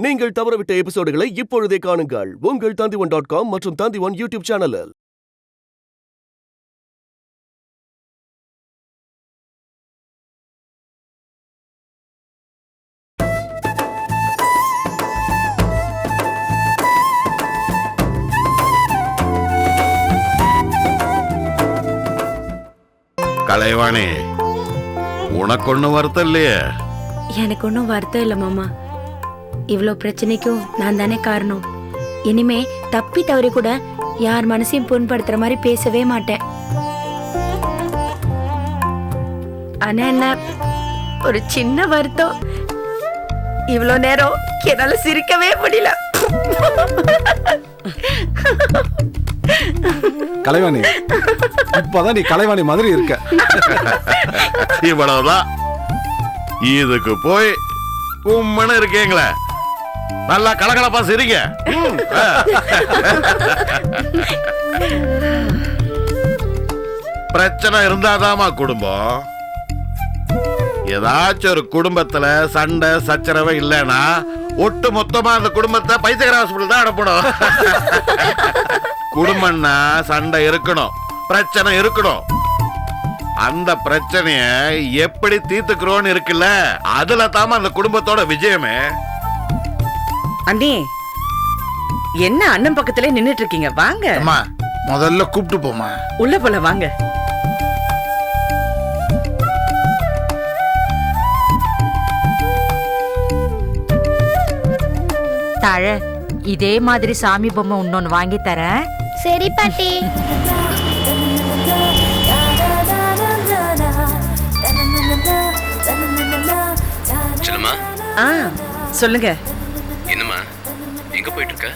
நீங்கள் தவறவிட்ட எபிசோடுகளை இப்பொழுதே காணுங்கள் உங்கள் Tandivan.com மற்றும் Tandivan யூடியூப் சேனலில். கலைவாணி, உனக்கு ஒன்னும் வருத்தம் இல்லையே? எனக்கு ஒன்றும் வருத்தம் இல்லை மாமா. இவ்வளோ பிரச்சனைக்கும் நான் தானே காரணம். இனிமே தப்பி தவறி கூட யார் மனசையும் புண்படுத்துற மாதிரி பேசவே மாட்டேன். ஆனா என்ன, ஒரு சின்ன வருத்தம், இவ்வளோ நேரம் என்னால சிரிக்கவே முடியல. கலைவாணி, இப்பதான் நீ கலைவாணி மாதிரி இருக்க. இவ்வளவுதான், இதுக்கு போய் உம்மன்னு இருக்கீங்களே, நல்லா கலகலப்பா சிரிங்க. பிரச்சனை இருந்தாதாமா குடும்பம். ஏதாச்சும் ஒரு குடும்பத்துல சண்டை சச்சரவு இல்லைன்னா ஒட்டு மொத்தமா அந்த குடும்பத்தை பைத்தியக்கார ஹாஸ்பிட்டல் தான் அனுப்பணும். குடும்பம்னா சண்டை இருக்கணும், பிரச்சனை இருக்கணும். அந்த பிரச்சனைய எப்படி தீர்த்துக்கிறோன்னு இருக்குல்ல, அதுல தாம அந்த குடும்பத்தோட விஜயமே. அண்ணே, என்ன அண்ணன் பக்கத்திலே நின்னுட்டு இருக்கீங்க? வாங்க. அம்மா, முதல்ல கூப்பிட்டு போமா. உள்ள போல வாங்க. தாழ, இதே மாதிரி சாமி பொம்மை இன்னொன்னு வாங்கி தரேன். சரி பாட்டி. சொல்லுங்க. என்னம்மா, எங்க போயிட்டு இருக்க?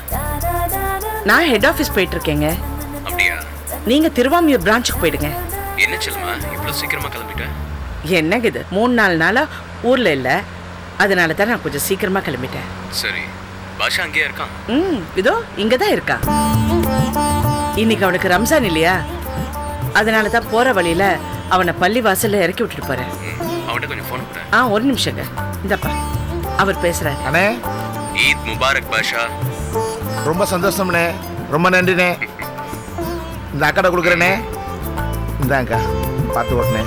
நான் ஹெட் ஆபீஸ் போயிட்டு இருக்கேங்க. அப்படியா? நீங்க திருவாமியூர் பிரான்ச்சுக்கு போயிடுங்க. என்ன செல்லுமா, இவ்வளவு சீக்கிரமா கிளம்பிட்ட? என்னங்க இது, 3-4 நாளா ஊர்ல இல்ல, அதனால தான் நான் கொஞ்சம் சீக்கிரமா கிளம்பிட்டேன். சரி, பாஷா அங்கேயே இருக்கான்? இதோ இங்கதான் இருக்கா. இன்னைக்கு அவனுக்கு ரம்ஜான் இல்லையா, அதனால தான் போற வழியில அவனை பள்ளி வாசல்ல இறக்கி விட்டுட்டு போறேன். அவன்கிட்ட கொஞ்சம் போன் போட. ஒரு நிமிஷங்க, இந்தப்பா அவர் பேசுறாரு. அண்ணே, ஈத் முபாரக் பாஷா. ரொம்ப சந்தோஷம்ண்ணே, ரொம்ப நன்றிண்ணே. இந்த அக்கடை கொடுக்குறேண்ணே. இந்தாங்கக்கா, பார்த்து ஓட்டுனே.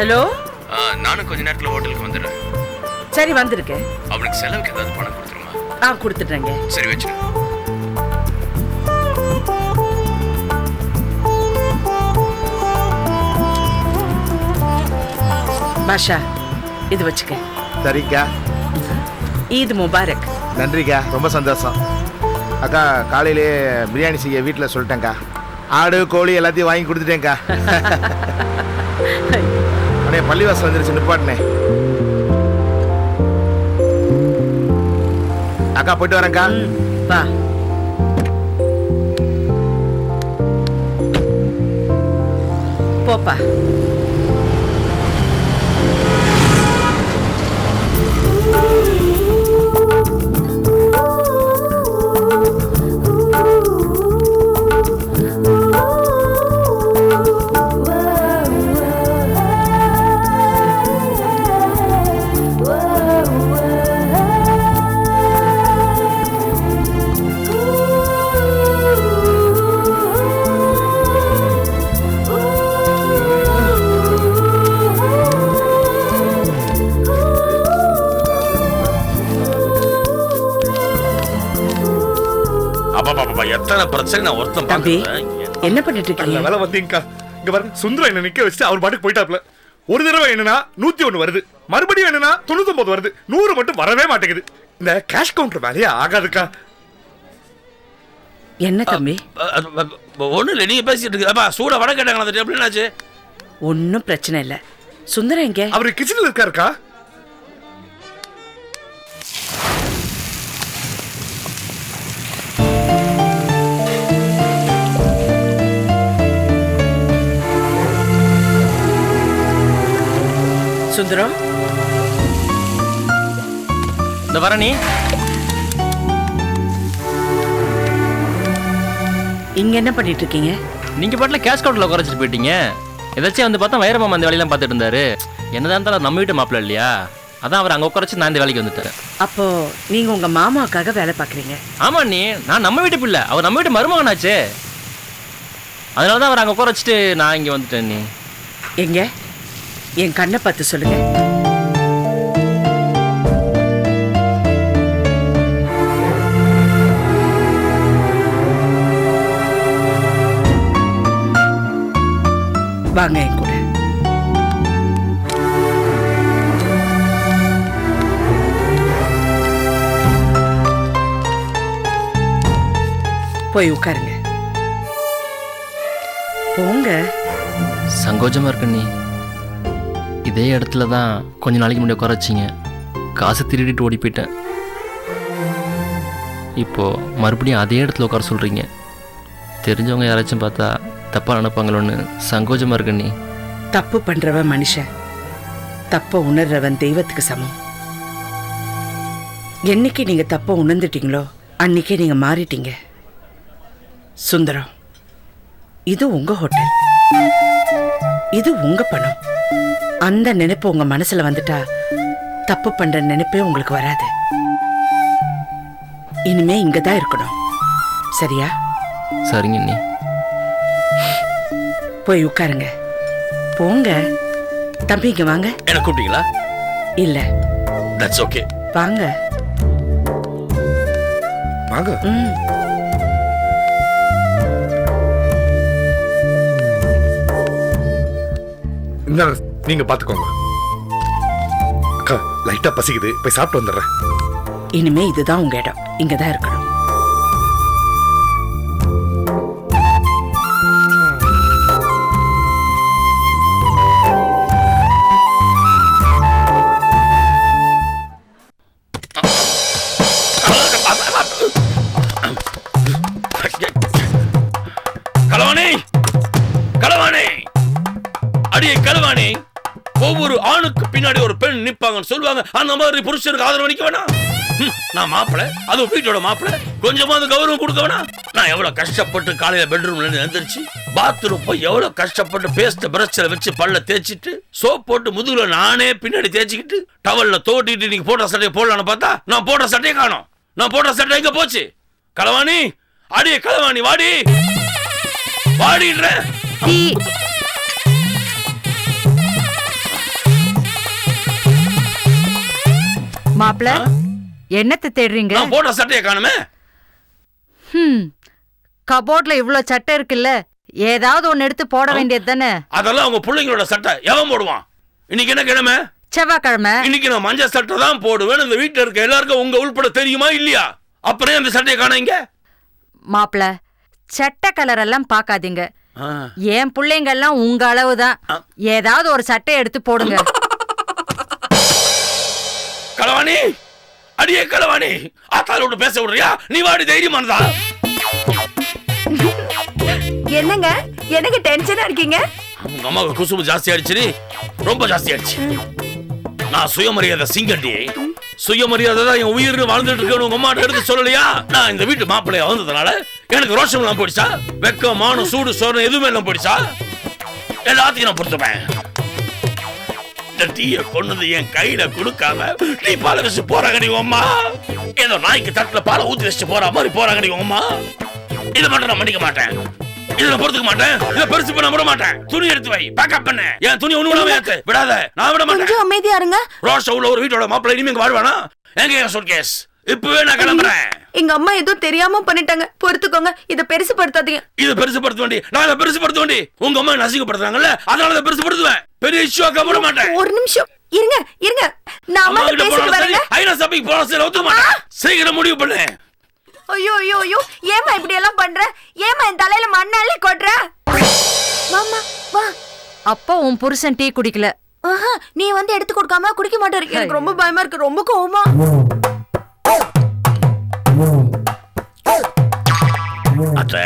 ஹலோ. நானும் கொஞ்ச நேரத்துல ஹோட்டலுக்கு வந்துடுறேன். சரி, வந்திருக்கேன். அவனுக்கு செலவுக்கு ஏதாவது பணம் கொடுத்துருமா? கொடுத்துட்றேங்க. சரி, வச்சிரு. பாஷா, இது வச்சுக்க. சரிக்கா. ஈத் முபாரக். நன்றிக்கா, ரொம்ப சந்தோஷம். அக்கா, காலையிலே பிரியாணி செய்ய வீட்டில் சொல்லிட்டேங்க்கா. ஆடு கோழி எல்லாத்தையும் வாங்கி கொடுத்துட்டேங்க்கா. அண்ணே, பள்ளிவாசல் வந்துருச்சு, நிப்பாட்டினே. அக்கா, போயிட்டு வரேன்க்கா. வா. போப்பா. எத்தனை பிரச்சனை நான் ஒருத்தன் பாக்குறேன். என்ன பண்ணிட்டு இருக்கீங்க? வேலை வந்தீங்கக்கா. இங்க பாருங்க, சுந்தரம் என்ன நிக்க வச்சுட்டு அவர் பாட்டுக்கு போயிட்டாப்ல. ஒரு தடவை என்னன்னா 101 வருது, மறுபடியும் என்னன்னா 99 வருது, 100 மட்டும் வரவே மாட்டேங்குது. இந்த கேஷ் கவுண்டர் வேலையே ஆகாதுக்கா. என்ன தம்பி? ஒண்ணு இல்ல, நீங்க பேசிட்டு இருக்கு. சூட வடை கேட்டாங்களா அந்த டேபிள்? என்னாச்சு? ஒன்னும் பிரச்சனை இல்ல. சுந்தரம் எங்க? அவரு கிச்சன்ல இருக்காருக்கா. சுந்தரம், இந்த வர நீ. இங்க என்ன பண்ணிட்டு இருக்கீங்க? நீங்க பாட்டுல கேஷ் கவுண்டர்ல குறைச்சிட்டு போயிட்டீங்க. ஏதாச்சும் வந்து பார்த்தா வைரமாமா அந்த வேலையெல்லாம் பார்த்துட்டு இருந்தாரு. என்னதான் இருந்தாலும் நம்ம வீட்டு மாப்பிள்ள இல்லையா, அதான் அவர் அங்கே உட்காரச்சு நான் இந்த வேலைக்கு வந்துட்டேன். அப்போ நீங்க உங்க மாமாவுக்காக வேலை பார்க்குறீங்க? ஆமா நீ, நான் நம்ம வீட்டு பிள்ளை, அவர் நம்ம வீட்டு மருமகனாச்சே. அதனால தான் அவர் அங்கே உட்கார வச்சுட்டு நான் இங்கே வந்துட்டேன். நீ எங்க என் கண்ணை பார்த்து சொல்லுங்க. வாங்க என் கூட. போய் உட்காருங்க. போங்க. சங்கோஜமா இருக்க நீ. இதே இடத்துல தான் கொஞ்ச நாளைக்கு முன்னாடி உட்கார வச்சிங்க. காசு திருடிட்டு ஓடி போயிட்டேன். இப்போ மறுபடியும் அதே இடத்துல உட்கார சொல்றீங்க. தெரிஞ்சவங்க யாராச்சும் பார்த்தா தப்பா நினைப்பாங்களோன்னு சங்கோஜமா இருக்க நீ. தப்பு பண்றவன் மனுஷன், தப்ப உணர்றவன் தெய்வத்துக்கு சமம். என்னைக்கு நீங்க தப்ப உணர்ந்துட்டீங்களோ அன்னைக்கே நீங்க மாறிட்டீங்க. சுந்தரம், இது உங்க ஹோட்டல், இது உங்க பணம். அந்த நினைப்பு உங்க மனசுல வந்துட்டா தப்பு பண்ற நினைப்பே உங்களுக்கு வராது. இனிமே இங்கதான் இருக்கணும், சரியா? சரிங்க நீ. போய் உட்காருங்க. போங்க. தம்பி இங்க வாங்க. என்ன கூப்பிட்டீங்களா? இல்ல, தட்ஸ் ஓகே. வாங்க வாங்க. இந்த நீங்க பாத்துக்கோங்க. அக்கா லைட்டா பசிக்குது, போய் சாப்பிட்டு வந்துடுறேன். இனிமே இதுதான் உங்க இடம், இங்கதான் இருக்கணும். களவாணி, களவாணி, அடியே களவாணி. ஒவ்வொரு ஆணுக்கு பின்னாடி ஒரு பெண் நிப்பாங்கன்னு சொல்லுவாங்க. அந்த மாதிரி புருஷனுக்கு ஆதரவு அளிக்க வேணாம். நான் மாப்பிள்ள, அது வீட்டோட மாப்பிள்ள, கொஞ்சமாவது கௌரவம் கொடுக்க வேணாம். நான் எவ்வளவு கஷ்டப்பட்டு காலையில பெட்ரூம்ல இருந்து எழுந்திருச்சு பாத்ரூம் போய் எவ்வளவு கஷ்டப்பட்டு பேஸ்ட் பிரஷ்ல வச்சு பல்ல தேய்ச்சிட்டு சோப் போட்டு முதுகுல நானே பின்னாடி தேய்ச்சிக்கிட்டு டவல்ல தோட்டிட்டு நீங்க போட்ட சட்டையை போடலான்னு பார்த்தா நான் போட்ட சட்டையை காணோம். நான் போட்ட சட்டை எங்க போச்சு? களவாணி, அடியே களவாணி, வாடி வாடின்ற. மாப்ள, என்னத்தை தேடுறீங்க? நான் போட்ட சட்டையை காணுமே. கபோர்ட்ல இவ்ளோ சட்டை இருக்குல்ல, ஏதாவது ஒன்னு எடுத்து போட வேண்டியது தானே? அதெல்லாம் உங்க பிள்ளைங்களோட சட்டை. எவன் போடுவான்? இன்னைக்கு என்ன கிழமை? செவ்வாய்க்கிழமை. இன்னைக்கு நான் மஞ்சள் சட்டை தான் போடுவேன். இந்த வீட்டுல இருக்க எல்லாருக்கும் உங்க உள்பட தெரியுமா இல்லையா? அப்புறம் அந்த சட்டையை காணீங்க? மாப்ள, சட்டை கலர் எல்லாம் பாக்காதீங்க. என் பிள்ளைங்க எல்லாம் உங்க அளவுதான். ஏதாவது ஒரு சட்டை எடுத்து போடுங்க. களவாணி, அடியே களவாணி, ஆத்தாளோட பேச விடுறியா? நீ வாடி, தைரியமானதா? என்னங்க எனக்கு டென்ஷனா இருக்கீங்க? உங்க அம்மாவுக்கு குசும்பு ஜாஸ்தி ஆயிடுச்சு, ரொம்ப ஜாஸ்தி ஆயிடுச்சு. நான் சுயமரியாதை சிங்கண்டி, சுயமரியாதை தான் என் உயிர் வாழ்ந்துட்டு இருக்கேன்னு உங்க அம்மாட்ட எடுத்து சொல்லலையா? நான் இந்த வீட்டு மாப்பிள்ளைய வந்ததுனால எனக்கு ரோஷம் எல்லாம் போயிடுச்சா? வெக்கம், மானம், சூடு, சோறு எதுவுமே எல்லாம் போயிடுச்சா? எல்லாத்தையும் நான் பொறுத்துப்பேன். இந்த டீய கொண்டு என் கையில கொடுக்காம நீ பாலை வச்சு போறாங்க நீ அம்மா. ஏதோ நாய்க்கு தட்டுல பாலை ஊத்தி வச்சு போற மாதிரி போறாங்க நீ அம்மா. இதை மட்டும் நான் மன்னிக்க மாட்டேன், இதுல பொறுத்துக்க மாட்டேன், இதை பெருசு பண்ண விட மாட்டேன். துணி எடுத்து வை, பேக்கப் பண்ணு. என் துணி ஒண்ணு விடாம ஏத்து விடாத, நான் விட மாட்டேன். கொஞ்சம் அமைதியா இருங்க. ரோஷா உள்ள ஒரு வீட்டோட மாப்பிள்ளை இனிமே இங்க வாழ்வானா? எங்க என் சூட்கேஸ்? இப்பவே நான் கிளம்புறேன். எங்க அம்மா ஏதோ தெரியாம பண்ணிட்டாங்க, பொறுத்துக்கோங்க. இத பெருசுபடுத்தாதீங்க. இது பெருசுபடுத்த வேண்டி, நான் இதை பெருசுபடுத்த வேண்டி. உங்க அம்மா நசிக்கப்படுறாங்கல்ல, அதனால இதை பெருசுபடுத்துவேன். பெரிய இஷ்யூ ஆக்க விட மாட்டேன். ஒரு நிமிஷம் இருங்க இருங்க, நான் அம்மா கிட்ட பேசிட்டு வரேன். ஐநா சபைக்கு போற சரி ஒத்துக்க மாட்டேன். சீக்கிரம் முடிவு பண்ணு. ஐயோ ஐயோ ஐயோ, ஏமா இப்படி எல்லாம் பண்ற? ஏமா என் தலையில மண்ணாலே கொட்ற? மாமா வா. அப்போ உன் புருஷன் டீ குடிக்கல. நீ வந்து எடுத்து கொடுக்காம குடிக்க மாட்டாரு. எனக்கு ரொம்ப பயமா இருக்கு, ரொம்ப கோவமா. அத்தை,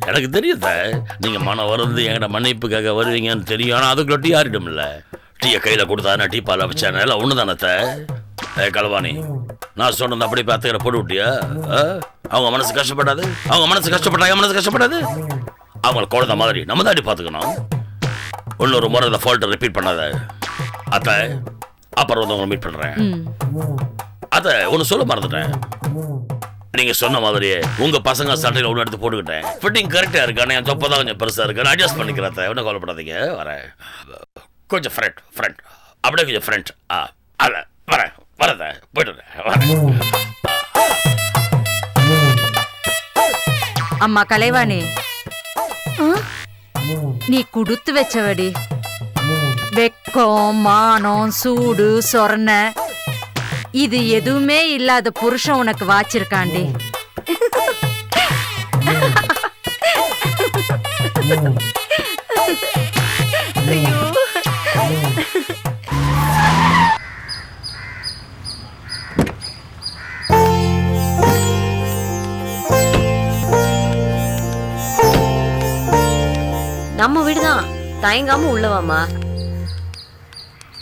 எனக்கு தெரியுத நீங்க மனம் வருது என்கிட்ட மன்னிப்புக்காக வருவீங்கன்னு தெரியும். ஆனா அதுக்குள்ள டீ ஆறிடும் இல்ல. டீயை கையில கொடுத்தா டீ பால் வச்சான எல்லாம் ஒண்ணுதானத்த. களவாணி, நான் சொன்னது அப்படி பார்த்துக்கிற போட்டு விட்டியா? அவங்க மனசு கஷ்டப்படாது, அவங்க மனசு கஷ்டப்பட்டா என் மனசு கஷ்டப்படாது. அவங்களை குழந்தை மாதிரி நம்ம தாண்டி பார்த்துக்கணும். இன்னொரு முறை இந்த ஃபால்ட்டை ரிப்பீட் பண்ணாத அத்தை. அப்புறம் வந்து உங்களை மீட் பண்றேன். அத்தை ஒன்று சொல்ல மறந்துட்டேன். நீங்க சொன்ன மாதிரியே உங்க பசங்க சட்டையில ஒன்று எடுத்து போட்டுக்கிட்டேன். ஃபிட்டிங் கரெக்டா இருக்கு. ஆனால் என் தொப்பை தான் கொஞ்சம் பெருசா இருக்கு. நான் அட்ஜஸ்ட் பண்ணிக்கிறேன் அத்தை. ஒன்றும் கவலைப்படாதீங்க. வரேன். கொஞ்சம் ஃப்ரெண்ட் அப்படியே கொஞ்சம் ஃப்ரெண்ட். அல்ல வரேன் போயிட்டு வரேன். அம்மா கலைவாணி, நீ குடுத்து வச்சவடி. வெக்கம், மானம், சூடு, சொரண இது எதுவுமே இல்லாத புருஷன் உனக்கு வாச்சிருக்காண்டி. நம்ம வீடுதான், தயங்காம உள்ளவாமா.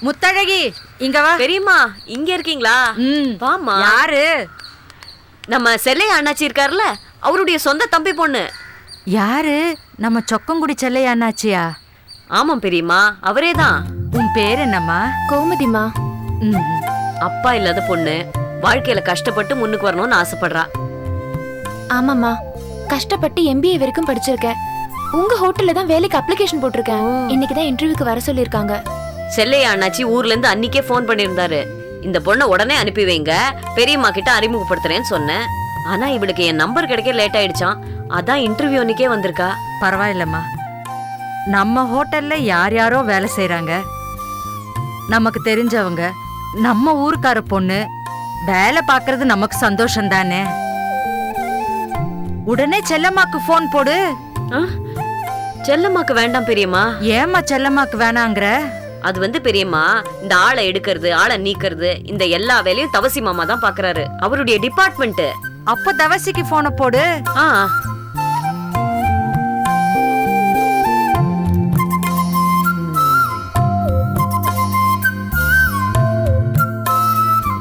முத்தழகி இங்க வா. பெரியம்மா இங்க இருக்கீங்களா? வாமா. யாரு? நம்ம செல்லையா அண்ணாச்சி இருக்காருல்ல, அவருடைய சொந்த தம்பி பொண்ணு. யாரு? நம்ம சொக்கங்குடி செல்லையா அண்ணாச்சியா? ஆமாம் பெரியம்மா, அவரே தான். உன் பேர் என்னம்மா? கோமதிமா. அப்பா இல்லாத பொண்ணு வாழ்க்கையில கஷ்டப்பட்டு முன்னுக்கு வரணும்னு ஆசைப்படுறா. ஆமாம்மா, கஷ்டப்பட்டு MBA வரைக்கும் படிச்சிருக்கேன். உங்க ஹோட்டல்ல தான் வேலைக்கு அப்ளிகேஷன் போட்டிருக்கேன். இன்னைக்கு தான் இன்டர்வியூக்கு வர சொல்லிருக்காங்க. செல்லையா அண்ணாச்சி ஊர்ல இருந்து அன்னிக்கே போன் பண்ணிருந்தாரு. இந்த பொண்ணை உடனே அனுப்பி வைங்க, பெரியம்மா கிட்ட அறிமுகப்படுத்துறேன்னு சொன்னேன். ஆனா இவளுக்கு என் நம்பர் கிடைக்க லேட் ஆயிடுச்சான். அதான் இன்டர்வியூ அன்னிக்கே வந்திருக்கா. பரவாயில்லம்மா, நம்ம ஹோட்டல்ல யார் யாரோ வேலை செய்யறாங்க. நமக்கு தெரிஞ்சவங்க, நம்ம ஊருக்கார பொண்ணு வேலை பாக்குறது நமக்கு சந்தோஷம் தானே. உடனே செல்லம்மாக்கு போன் போடு. செல்லம்மாக்கு வேண்டாம் பெரியம்மா. ஏம்மா செல்லம்மாக்கு வேணாங்கிற? அது வந்து பெரியம்மா, இந்த ஆளை எடுக்கிறது, ஆளை நீக்கிறது, இந்த எல்லா வேலையும் தவசி மாமா தான் பாக்குறாரு. அவருடைய டிபார்ட்மெண்ட். அப்ப தவசிக்கு போன போடு.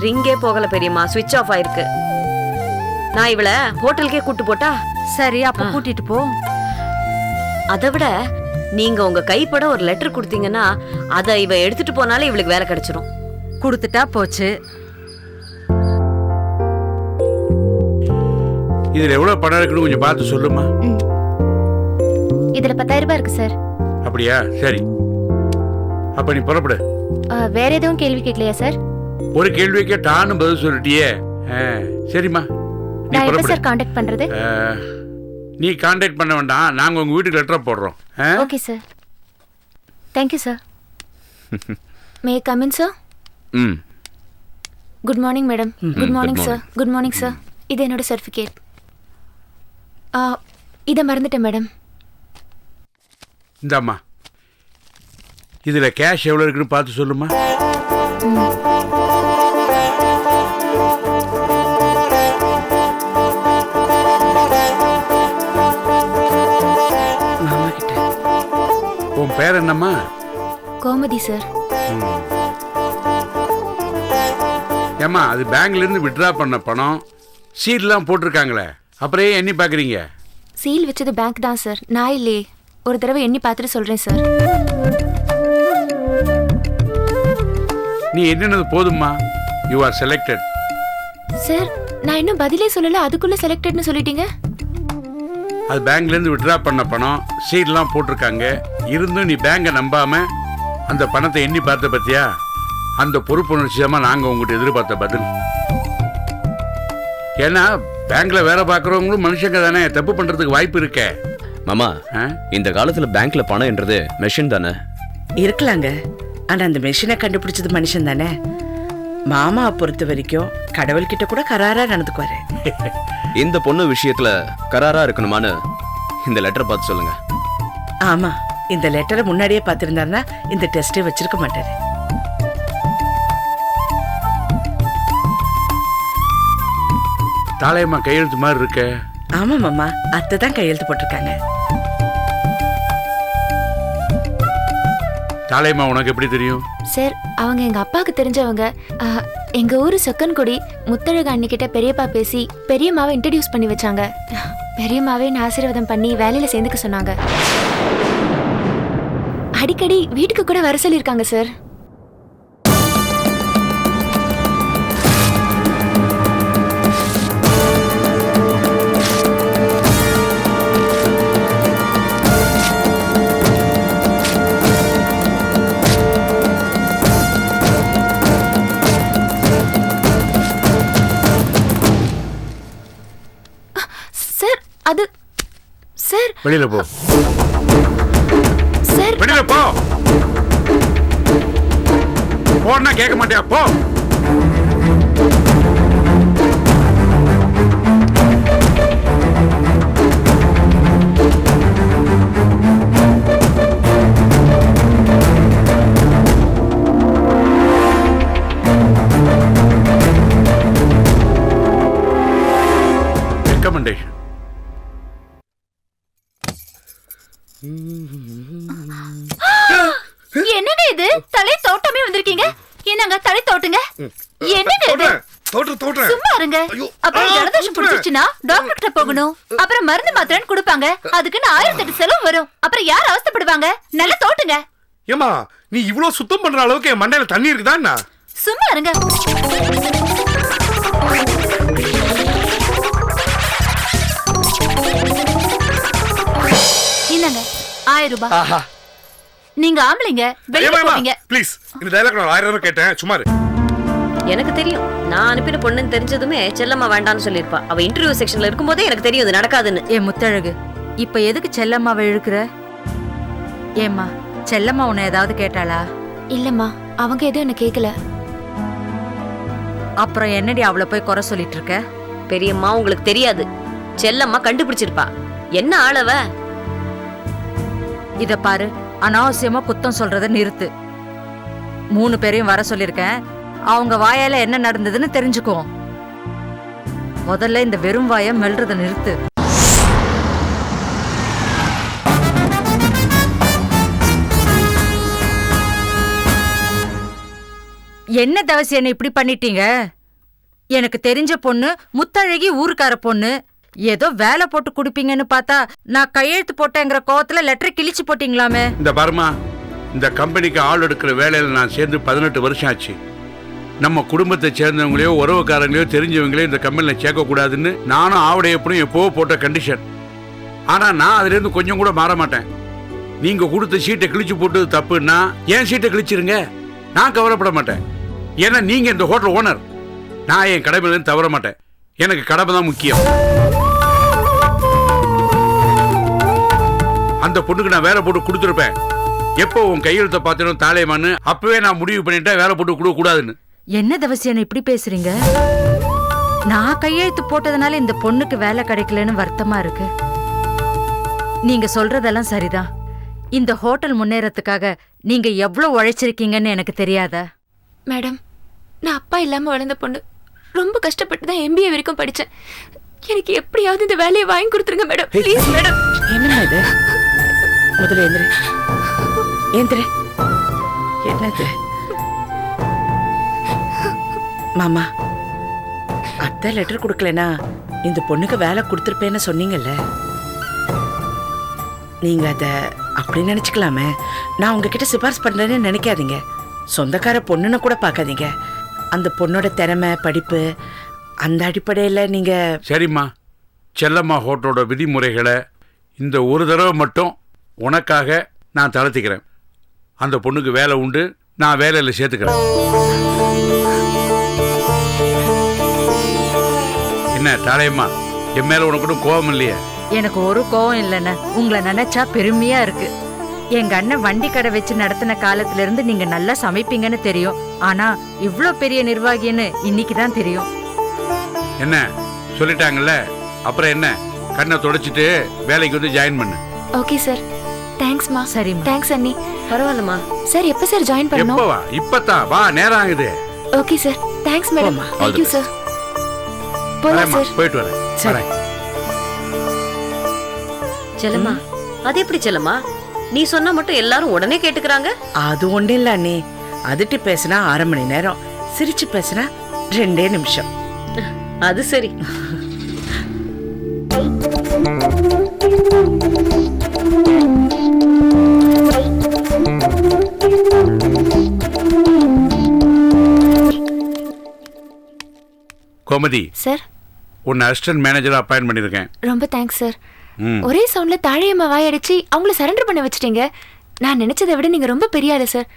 ரிங்கே போகல பெரியம்மா, ஸ்விட்ச் ஆஃப் ஆயிருக்கு. நான் இவள ஹோட்டலுக்கே கூட்டு போட்டா? சரி, அப்ப கூட்டிட்டு போ. அதை விட நீங்க உங்க கைப்பட ஒரு லெட்டர் கொடுத்தீங்கன்னா அதை இவ எடுத்துட்டு போனாலே இவளுக்கு வேலை கிடைச்சிரும். கொடுத்துட்டா போச்சு. இதுல எவ்வளவு பணம் இருக்குன்னு கொஞ்சம் பார்த்து சொல்லுமா. இதுல 10,000 ரூபாய் இருக்கு சார். அப்படியா? சரி, அப்ப நீ புறப்படு. வேற எதுவும் கேள்வி கேட்கலையா சார்? ஒரு கேள்வி கேட்டான்னு பதில் சொல்லிட்டியே. சரிம்மா, நீ நான் எப்ப புறப்படு. சார் கான்டாக்ட் பண்றது? நீ கான்டாக்ட் பண்ண வேண்டாம், நாங்க உங்க வீட்டுக்கு லெட்டர் போடுறோம். Okay sir. Thank you sir. May come in sir? Good morning madam. Good morning sir. Good morning sir. இது என்னோட சர்டிஃபிகேட். இதை மறந்துட்டேன் மேடம். இந்தாம்மா, இதுல கேஷ் எவ்வளவு இருக்குன்னு பார்த்து சொல்லுமா. உன் பேர் என்னம்மா? கோமதி சார். ஏம்மா, அது பேங்க்ல இருந்து வித்ட்ரா பண்ண பணம். சீல்லாம் போட்டிருக்காங்களே, அப்புறம் எண்ணி பாக்குறீங்க? சீல் வச்சது பேங்க் தான் சார், நான் இல்லையே. ஒரு தடவை எண்ணி பார்த்துட்டு சொல்றேன் சார். நீ எண்ணினது போதும்மா. You are selected. சார், நான் இன்னும் பதிலே சொல்லல, அதுக்குள்ள செலக்டட்னு சொல்லிட்டீங்க. அது பேங்க்ல இருந்து வித்ட்ரா பண்ண பணம். சீல்லாம் போட்டிருக்காங்க. இருந்தும் நீ பேங்கை நம்பாம அந்த பணத்தை எண்ணி பார்த்த பத்தியா? அந்த பொறுப்புணர்ச்சியமா நாங்க உங்ககிட்ட எதிர்பார்த்த பதில். ஏன்னா பேங்க்ல வேலை பார்க்கறவங்களும் மனுஷங்க தானே, தப்பு பண்றதுக்கு வாய்ப்பு இருக்கே. மாமா, இந்த காலத்துல பேங்க்ல பணம் என்றது மெஷின் தானே? இருக்கலாங்க, ஆனா அந்த மெஷினை கண்டுபிடிச்சது மனுஷன் தானே. மாமா பொறுத்த வரைக்கும் கடவுள்கிட்ட கூட கராரா நடந்துக்குவாரு. இந்த பொண்ணு விஷயத்துல கராரா இருக்கணுமான்னு இந்த லெட்டர் பார்த்து சொல்லுங்க. ஆமா, இந்த லெட்டரை முன்னாடியே பார்த்திருந்தாருன்னா இந்த டெஸ்டே வச்சிருக்க மாட்டாரு. தாளையம்மா கையெழுத்து மாதிரி இருக்க. ஆமா மாமா, அத்தை தான் கையெழுத்து போட்டிருக்காங்க. தாளையம்மா உனக்கு எப்படி தெரியும்? சார், அவங்க எங்க அப்பாவுக்கு தெரிஞ்சவங்க. எங்க ஊரு சொக்கன்குடி முத்தழகு அண்ணிக்கிட்ட பெரியப்பா பேசி பெரியம்மாவை இன்ட்ரடியூஸ் பண்ணி வச்சாங்க. பெரியம்மாவே ஆசீர்வாதம் பண்ணி வேலையில சேர்ந்துக்க சொன்னாங்க. அடிக்கடி வீட்டுக்கு கூட வர சொல்லியிருக்காங்க சார். சார் அது சார் வெளியில போ. சார் வெளியில போ. போன்னா கேட்க மாட்டியா? போ. ரெக்கமெண்டேஷன். என்னங்க இது? தலை தோட்டமே வந்திருக்கீங்க. என்னங்க தலை தோட்டுங்க? என்னங்க இது? தோட்டம் சும்மா இருங்க. அப்புறம் ஜலதோஷம் பிடிச்சிச்சுன்னா டாக்டர் கிட்ட போகணும். அப்புறம் மருந்து மாத்திரைன்னு கொடுப்பாங்க. அதுக்குன்னு 1008 செலவு வரும். அப்புறம் யார் அவஸ்தைப்படுவாங்க? நல்லா தோட்டுங்க. ஏமா நீ இவ்வளவு சுத்தம் பண்ற அளவுக்கு என் மண்டையில தண்ணி இருக்குதா என்ன? சும்மா இருங்க. என்னங்க 1000 ரூபாய். ஆஹா, நீங்க ஆம்பளைங்க வெளிய போவீங்க. ப்ளீஸ் இந்த டயலாக் நான் 1000 ரூபாய் கேட்டேன். சும்மா இரு. எனக்கு தெரியும், நான் அனுப்பின பொண்ணுன்னு தெரிஞ்சதுமே செல்லம்மா வேண்டான்னு சொல்லியிருப்பா. அவ இன்டர்வியூ செக்ஷன்ல இருக்கும்போதே எனக்கு தெரியும் இது நடக்காதுன்னு. ஏ முத்தழகு, இப்ப எதுக்கு செல்லம்மாவை இழுக்கிற? ஏம்மா, செல்லம்மா உன்னை ஏதாவது கேட்டாளா? இல்லம்மா, அவங்க எதுவும் என்ன கேட்கல. அப்புறம் என்னடி அவளை போய் குறை சொல்லிட்டு இருக்க? பெரியம்மா உங்களுக்கு தெரியாது, செல்லம்மா கண்டுபிடிச்சிருப்பா. என்ன ஆளவ? இத பாரு, அனாவசியமா குத்தம் சொல்றத நிறுத்து. 3 பேரையும் வர சொல்லிருக்கேன். அவங்க வாயால என்ன நடந்ததுன்னு தெரிஞ்சுக்கோ. முதல்ல இந்த வெறும் வாயை மெல்றத நிறுத்து. என்ன தவசி என்ன இப்படி பண்ணிட்டீங்க? எனக்கு தெரிஞ்ச பொண்ணு, முத்தழகி ஊருக்கார பொண்ணு. ஏதோ வேலை போட்டு குடுப்பீங்கன்னு பார்த்தா நான் கையெழுத்து போட்டேங்கிற கோவத்துல லெட்டர் கிழிச்சு போட்டீங்களாமே. இந்த பர்மா, இந்த கம்பெனிக்கு ஆள் எடுக்கிற வேலையில் நான் சேர்ந்து 18 வருஷம் ஆச்சு. நம்ம குடும்பத்தை சேர்ந்தவங்களையோ உறவுக்காரங்களையோ தெரிஞ்சவங்களையோ இந்த கம்பெனியில் சேர்க்கக்கூடாதுன்னு நானும் ஆவடையப்படும் எப்போவோ போட்ட கண்டிஷன். ஆனால் நான் அதுலேருந்து கொஞ்சம் கூட மாற மாட்டேன். நீங்கள் கொடுத்த சீட்டை கிழிச்சு போட்டது தப்புன்னா என் சீட்டை கிழிச்சிருங்க, நான் கவலைப்பட மாட்டேன். ஏன்னா நீங்கள் இந்த ஹோட்டல் ஓனர். நான் என் கடமையிலேருந்து தவற மாட்டேன். எனக்கு கடமை தான் முக்கியம். அந்த பொண்ணுக்கு நான் வேலை போட்டு கொடுத்துருப்பேன். எப்போ உன் கையெழுத்தை பார்த்தேனோ தாலேமான்னு அப்பவே நான் முடிவு பண்ணிட்டேன் வேலை போட்டு கொடுக்க கூடாதுன்னு. என்ன தவசியான இப்படி பேசுறீங்க? நான் கையெழுத்து போட்டதுனால இந்த பொண்ணுக்கு வேலை கிடைக்கலன்னு வருத்தமா இருக்கு. நீங்க சொல்றதெல்லாம் சரிதான். இந்த ஹோட்டல் முன்னேறத்துக்காக நீங்க எவ்வளவு உழைச்சிருக்கீங்கன்னு எனக்கு தெரியாதா? மேடம், நான் அப்பா இல்லாம வளர்ந்த பொண்ணு. ரொம்ப கஷ்டப்பட்டு தான் MBA வரைக்கும் படிச்சேன். எனக்கு எப்படியாவது இந்த வேலையை வாங்கி கொடுத்துருங்க மேடம், ப்ளீஸ் மேடம். என்னம்மா இது? முதல்ல எந்திரு. எந்திரு. என்னது? மாமா, அத்தை லெட்டர் கொடுக்கலனா இந்த பொண்ணுக்கு வேலை கொடுத்துருப்பேன்னு சொன்னீங்கல்ல. நீங்க அத அப்படி நினைச்சுக்கலாமே. நான் உங்ககிட்ட சிபாரிசு பண்றேன்னு நினைக்காதீங்க. சொந்தக்கார பொண்ணுன்னு கூட பார்க்காதீங்க. அந்த பொண்ணோட திறமை, படிப்பு, அந்த அடிப்படையில் நீங்க. சரிம்மா, செல்லம்மா ஹோட்டலோட விதிமுறைகளை இந்த ஒரு தடவை மட்டும் உனக்காக நான் தளர்த்திக்கிறேன். அந்த பொண்ணுக்கு வேலை உண்டு, நான் வேலையில் சேர்த்துக்கிறேன். என்ன தாளையம்மா, என் மேல உனக்கு கோபம் இல்லையா? எனக்கு ஒரு கோவம் இல்லைன்னு. உங்களை நினைச்சா பெருமையா இருக்கு. எங்க அண்ணன் வண்டி கடை வச்சு நடத்தின காலத்துல இருந்து நீங்க நல்லா சமைப்பீங்கன்னு தெரியும். ஆனா இவ்ளோ பெரிய நிர்வாகின்னு இன்னைக்குதான் தெரியும். என்ன சொல்லிட்டாங்கல்ல, அப்புறம் என்ன? கண்ணை தொடச்சிட்டு வேலைக்கு வந்து ஜாயின் பண்ணு. Okay sir. தேங்க்ஸ்மா. சரிம்மா. தேங்க்ஸ் அண்ணி. பரவாயில்லம்மா. சார் எப்ப சார் ஜாயின் பண்ணணும்? எப்பவா? இப்பதான் வா, நேரம் ஆகுது. Okay sir. Thanks madam. Thank you sir. போலாம் சார். போயிட்டு வரேன். சரி. செல்லம்மா, அது எப்படி செல்லம்மா? நீ சொன்னா மட்டும் எல்லாரும் உடனே கேட்டுக்கறாங்க? அது ஒண்ணு இல்ல அண்ணே. அதிட்டு பேசினா 1/2 மணி நேரம், சிரிச்சு பேசினா 2 நிமிஷம். அது சரி. கோமதி சார் உன்னை அசிஸ்டன்ட் மேனேஜரா அப்பாயின்ட் பண்ணியிருக்கேன். ரொம்ப தேங்க்ஸ் சார். ம். ஒரே சவுண்ட்ல தாழையம்மா வாயடிச்சு அவங்கள சரண்டர் பண்ண வச்சிட்டீங்க. நான் நினைச்சதை விட நீங்க ரொம்ப பெரிய ஆளு சார்.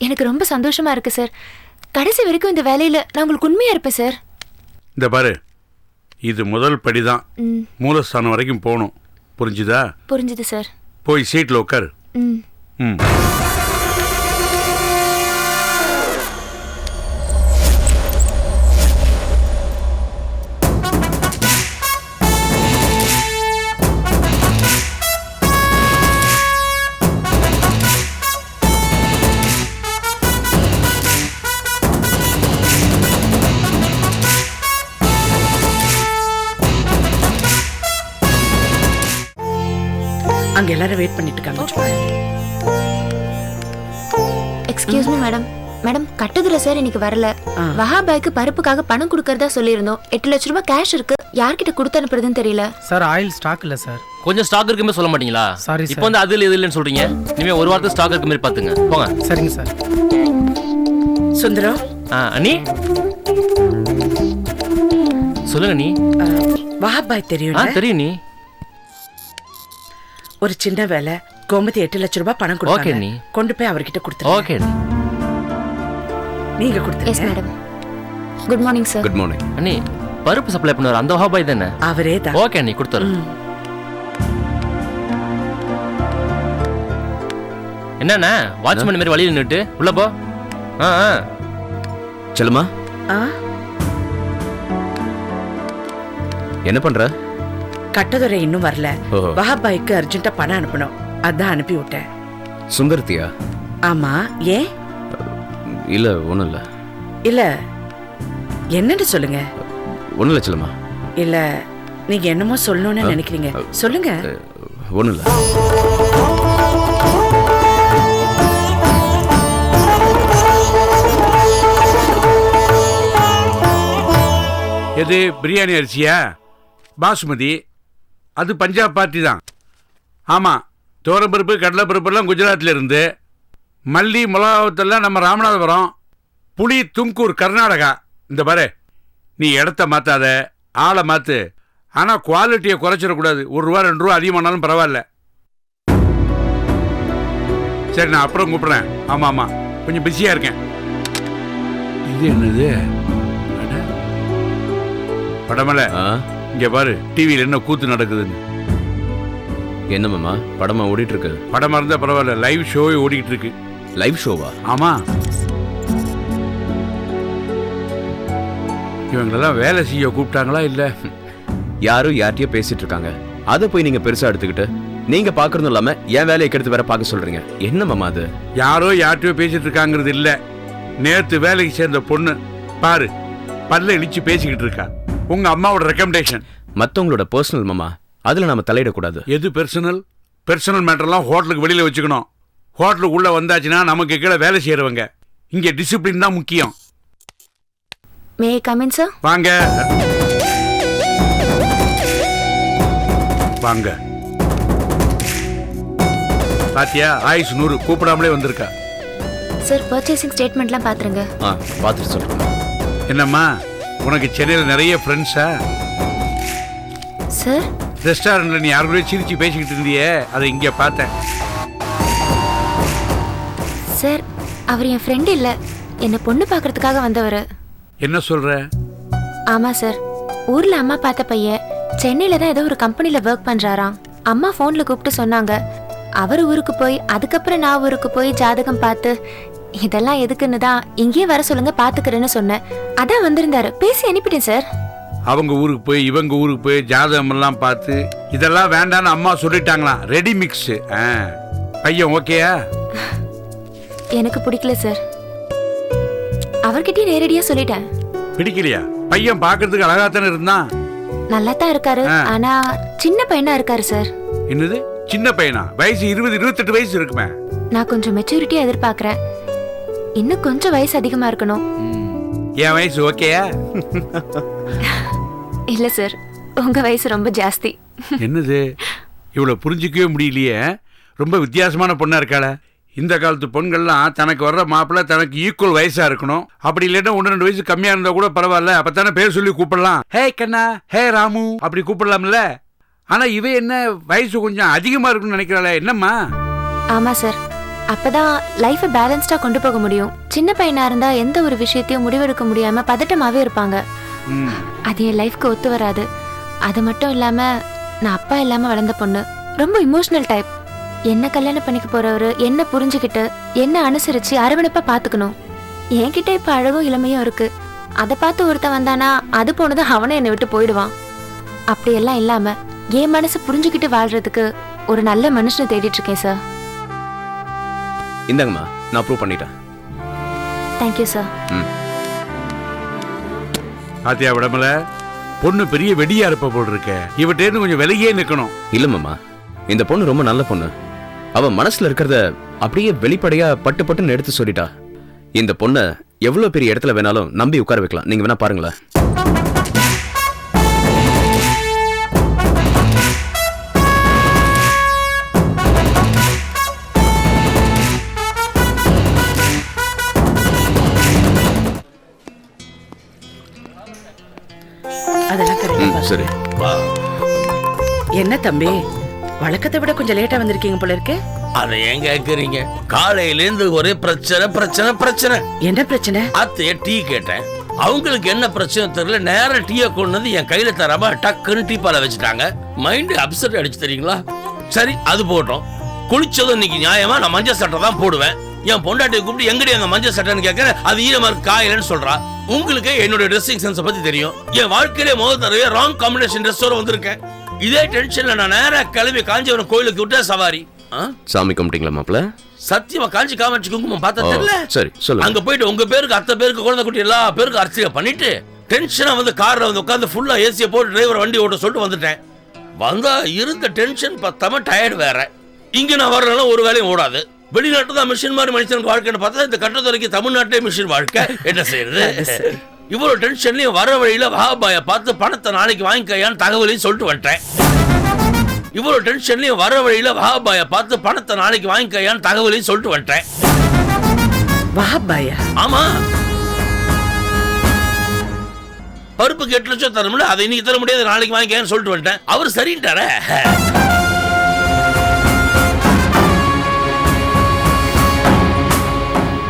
எனக்கு ரொம்ப சந்தோஷமா இருக்கு சார். கடைசி வரைக்கும் இந்த வேலையில நான் உங்களுக்கு உண்மையா இருப்பேன் சார். இந்த பாரு, இது முதல் படிதான். மூலஸ்தானம் வரைக்கும் போகணும். புரிஞ்சுதா? புரிஞ்சுது சார். போய் சீட்ல உட்காரு. ம். ம். அங்க எல்லாரும் வெயிட் பண்ணிட்டு இருக்காங்க. Excuse me madam. Madam, Kattudurai sir இன்னைக்கு வரல. வஹாபாய்க்கு பருப்புக்காக பணம் கொடுக்கறதா சொல்லியிருந்தோம். 8 லட்சம் ரூபாய் கேஷ் இருக்கு. யார்கிட்ட கொடுத்து அனுப்புறதுன்னு தெரியல சார். ஆயில் ஸ்டாக் இல்ல சார். கொஞ்சம் ஸ்டாக் இருக்குமே சொல்ல மாட்டீங்களா? Sorry sir. இப்போ வந்து அது இல்லன்னு சொல்றீங்க. இனிமே ஒரு வாரத்துக்கு ஸ்டாக் இருக்க மாதிரி பாத்துங்க. போங்க. சரிங்க சார். சுந்தரம். அண்ணி சொல்லுங்க. நீ வஹாபாய் தெரியும்? தெரியும். நீ ஒரு சின்ன வேலை. கோமதி 8 லட்சம் ரூபாய் பணம் கொடுத்தாங்க. கொண்டு போய் அவர்கிட்ட கொடுத்துருங்க. ஓகே. நீங்க கொடுத்துருங்க. Yes madam. Good morning sir. Good morning. அண்ணி பருப்பு சப்ளை பண்ணுவார் அந்த வஹாபாய் தானே? அவரே தான். ஓகே அண்ணி, கொடுத்துறேன். என்னண்ணா வாட்ச்மேன் மாதிரி வழியில் நின்னுட்டு உள்ள போ. செல்லுமா, என்ன பண்ற? கட்டதுரை இன்னும் வரல. வஹாபாய்க்கு அர்ஜென்ட்டா பணம் அனுப்பணும். அதான் அனுப்பி விட்டேன். சுந்தரத்தியா? ஆமா. ஏன்? இல்ல ஒண்ணும் இல்ல. இல்ல என்னன்னு சொல்லுங்க. ஒண்ணும் இல்ல செல்லுமா. இல்ல நீங்க என்னமோ சொல்லணும்னு நினைக்கிறீங்க. சொல்லுங்க. ஒண்ணும் இல்ல. எது பிரியாணி அரிசியா? பாசுமதி. அது பஞ்சாப் பார்ட்டி தான். ஆமாம், தோரப்பருப்பு கடலைப்பருப்பெல்லாம் குஜராத்தில் இருந்து, மல்லி மிளகாவத்தெல்லாம் நம்ம ராமநாதபுரம், புளி தும்கூர் கர்நாடகா. இந்த பாரு, நீ இடத்த மாற்றாத, ஆளை மாற்று. ஆனால் குவாலிட்டியை குறைச்சிடக்கூடாது. ₹1 ₹2 அதிகமானாலும் பரவாயில்ல. சரி, நான் அப்புறம் கூப்பிட்றேன். ஆமாம் ஆமாம், கொஞ்சம் பிஸியாக இருக்கேன். இது என்னது படமலை? இங்க பாரு, டிவியில் என்ன கூத்து நடக்குதுன்னு. என்ன மாமா, படமா ஓடிட்டு இருக்கு? படமா இருந்தா பரவாயில்ல, லைவ் ஷோவே ஓடிட்டு இருக்கு. லைவ் ஷோவா? ஆமா. இவங்களெல்லாம் வேலை செய்ய கூப்பிட்டாங்களா இல்ல? யாரும் யார்கிட்டயோ பேசிட்டு இருக்காங்க. அதை போய் நீங்க பெருசா எடுத்துக்கிட்டு நீங்க பாக்குறதும் இல்லாம என் வேலையை கெடுத்து வேற பார்க்க சொல்றீங்க. என்ன மாமா அது? யாரோ யார்கிட்டயோ பேசிட்டு இருக்காங்கிறது இல்ல. நேத்து வேலைக்கு சேர்ந்த பொண்ணு பாரு, பல்ல இழிச்சு பேசிக்கிட்டு இருக்கா. உங்க அம்மாவோட ரெக்கமெண்டேஷன். மத்தவங்களோட பர்சனல் மாமா, அதுல நாம தலையிடக்கூடாது. எது பெர்சனல்? பெர்சனல் மேட்டர்லாம் ஹோட்டலுக்கு வெளியில வச்சுக்கணும். ஹோட்டலுக்கு உள்ள வந்தாச்சுன்னா நமக்கு கீழே வேலை செய்யறவங்க. இங்க டிசிப்ளின் தான் முக்கியம். May come in sir? வாங்க வாங்க. பாத்தியா, ஆயுஷ் 100 கூப்பிடாமலே வந்திருக்கா. சார், பர்ச்சேசிங் ஸ்டேட்மெண்ட்லாம் பாத்துருங்க. பாத்துட்டு சொல்றேன். என்னம்மா, உனக்கு சென்னையில் நிறைய ஃப்ரெண்ட்ஸா? சார், ரெஸ்டாரண்ட்ல நீ யாரு கூட சிரிச்சு பேசிக்கிட்டு இருந்தியே, அதை இங்க பார்த்தேன். சார், அவர் என் ஃப்ரெண்ட் இல்ல, என்ன பொண்ணு பார்க்கறதுக்காக வந்தவர். என்ன சொல்ற? ஆமா சார், ஊர்ல அம்மா பார்த்த பையன் சென்னையில தான் ஏதோ ஒரு கம்பெனில ஒர்க் பண்றாராம். அம்மா போன்ல கூப்பிட்டு சொன்னாங்க. அவர் ஊருக்கு போய் அதுக்கப்புறம் நான் ஊருக்கு போய் ஜாதகம் பார்த்து இதெல்லாம் எதுக்குன்னு தான் இங்கேயே வர சொல்லுங்க பாத்துக்கிறேன்னு சொன்னேன். அதான் வந்திருந்தாரு, பேசி அனுப்பிட்டேன் சார். அவங்க ஊருக்கு போய் இவங்க ஊருக்கு போய் ஜாதகம் எல்லாம் பார்த்து இதெல்லாம் வேண்டான்னு அம்மா சொல்லிட்டாங்களாம். Ready mix. பையன் ஓகேயா? எனக்கு பிடிக்கல சார். அவர்கிட்டயே நேரடியா சொல்லிட்டேன். பிடிக்கலையா? பையன் பாக்குறதுக்கு அழகாத்தானே இருந்தான். நல்லா தான் இருக்காரு, ஆனா சின்ன பையனா இருக்காரு சார். என்னது சின்ன பையனா? வயசு 20-28 வயசு இருக்குமே. நான் கொஞ்சம் மெச்சூரிட்டியா எதிர்பார்க்கிறேன். இன்னும் கொஞ்சம் வயசு அதிகமா இருக்கணும். என் வயசு ஓகேயா? இல்ல சார், உங்க வயசு ரொம்ப ஜாஸ்தி. என்னது இவ்வளவு புரிஞ்சிக்கவே முடியலையே. ரொம்ப வித்தியாசமான பொண்ணா இருக்காள. இந்த காலத்து பொண்கள்லாம் தனக்கு வர்ற மாப்பிள்ளை தனக்கு ஈக்குவல் வயசா இருக்கணும். அப்படி இல்லைன்னா 1-2 வயசு கம்மியா இருந்தா கூட பரவாயில்ல, அப்பத்தானே பேர் சொல்லி கூப்பிடலாம். ஹே கண்ணா, ஹே ராமு அப்படி கூப்பிடலாம்ல. ஆனா இவ என்ன வயசு கொஞ்சம் அதிகமா இருக்குன்னு நினைக்கிறாளே, என்னம்மா? ஆமா சார், அப்பதான் லைஃபை பேலன்ஸ்டா கொண்டு போக முடியும். சின்ன பையனா இருந்தா எந்த ஒரு விஷயத்தையும் முடிவெடுக்க முடியாம பதட்டமாவே இருப்பாங்க. அது என் லைஃப்க்கு ஒத்து வராது. அது மட்டும் இல்லாம நான் அப்பா இல்லாம வளர்ந்த பொண்ணு, ரொம்ப இமோஷனல் டைப். என்ன கல்யாணம் பண்ணிக்க போறவரு என்ன புரிஞ்சுக்கிட்டு என்ன அனுசரிச்சு அரவணைப்பா பாத்துக்கணும். என்கிட்ட இப்ப அழகும் இளமையும் இருக்கு. அதை பார்த்து ஒருத்தன் வந்தானா அது போனது அவனே என்னை விட்டு போயிடுவான். அப்படியெல்லாம் இல்லாம என் மனசு புரிஞ்சுக்கிட்டு வாழ்றதுக்கு ஒரு நல்ல மனுஷனை தேடிட்டு இருக்கேன் சார். இந்தாங்கம்மா, நான் ப்ரூவ் பண்ணிட்டேன். Thank you sir. பாத்தியா விடமல, பொண்ணு பெரிய வெடியா இருப்ப போல் இருக்க. இவட்டேருந்து கொஞ்சம் விலகியே நிக்கணும். இல்லம்மா, இந்த பொண்ணு ரொம்ப நல்ல பொண்ணு. அவ மனசுல இருக்கிறத அப்படியே வெளிப்படையா பட்டு பட்டுன்னு எடுத்து சொல்லிட்டா. இந்த பொண்ணை எவ்வளவு பெரிய இடத்துல வேணாலும் நம்பி உட்கார வைக்கலாம். நீங்க வேணா பாருங்களேன். அதெல்லாம் சரி. என்ன தம்பி, வழக்கத்தை விட கொஞ்சம் லேட்டா வந்திருக்கீங்க போல இருக்கு. அதை ஏன் கேக்குறீங்க? காலையில இருந்து ஒரே பிரச்சனை பிரச்சனை பிரச்சனை. என்ன பிரச்சனை? அத்தைய டீ கேட்டேன், அவங்களுக்கு என்ன பிரச்சனை தெரியல. நேரம் டீயை கொண்டு வந்து என் கையில தராம டக்குன்னு டீ பாலை வச்சுட்டாங்க. மைண்ட் அப்செட் அடிச்சு தெரியுங்களா? சரி, அது போட்டோம். குளிச்சதும் இன்னைக்கு நியாயமா நான் மஞ்சள் சட்டை தான் போடுவேன். என் பொண்டாட்டியை கூப்பிட்டு எங்கடி அந்த மஞ்சள் சட்டைன்னு கேட்கறேன். அது ஈரமா காயிலன்னு சொல்றா. உங்களுக்கு என்னோட ட்ரெஸ்ஸிங் சென்ஸை பத்தி தெரியும். என் வாழ்க்கையிலே முதல் தடவை ராங் காம்பினேஷன் ட்ரெஸ்ஸோட வந்திருக்கேன். இதே டென்ஷன்ல நான் நேரா கிளம்பி காஞ்சிபுரம் கோயிலுக்கு விட்ட சவாரி. சாமி கும்பிட்டீங்களா மாப்பிள்ள? சத்தியமா காஞ்சி காமாட்சி குங்குமம் பார்த்தா தெரியல. சரி சொல்லு. அங்க போயிட்டு உங்க பேருக்கு அத்தை பேருக்கு குழந்தை குட்டி எல்லா பேருக்கு அர்ச்சனை பண்ணிட்டு டென்ஷனா வந்து கார்ல வந்து உட்காந்து ஃபுல்லா ஏசியை போட்டு டிரைவர் வண்டி ஓட்ட சொல்லிட்டு வந்துட்டேன். வந்தா இருந்த டென்ஷன் பத்தாம டயர்டு வேற. இங்க நான் வரலன்னா ஒரு வேலையும் ஓடாது. வெளிநாட்டு தான் மிஷின் மாதிரி மனுஷனுக்கு வாழ்க்கைன்னு பார்த்தா இந்த கட்டத்துறைக்கு தமிழ்நாட்டிலே மிஷின் வாழ்க்கை. என்ன செய்யறது? இவ்வளவு டென்ஷன்லயும் வர வழியில வாபாய பார்த்து பணத்தை நாளைக்கு வாங்கிக்கையான்னு தகவலையும் சொல்லிட்டு வந்துட்டேன். இவ்வளவு டென்ஷன்லயும் வர வழியில வாபாய பார்த்து பணத்தை நாளைக்கு வாங்கிக்கையான்னு தகவலையும் சொல்லிட்டு வந்துட்டேன். வாபாயா? ஆமா, பருப்புக்கு 8 லட்சம் தரமுடியல, அதை இன்னைக்கு தர முடியாது, நாளைக்கு வாங்கிக்கையான்னு சொல்லிட்டு வந்துட்டேன். அவர் சரின்ட்டார.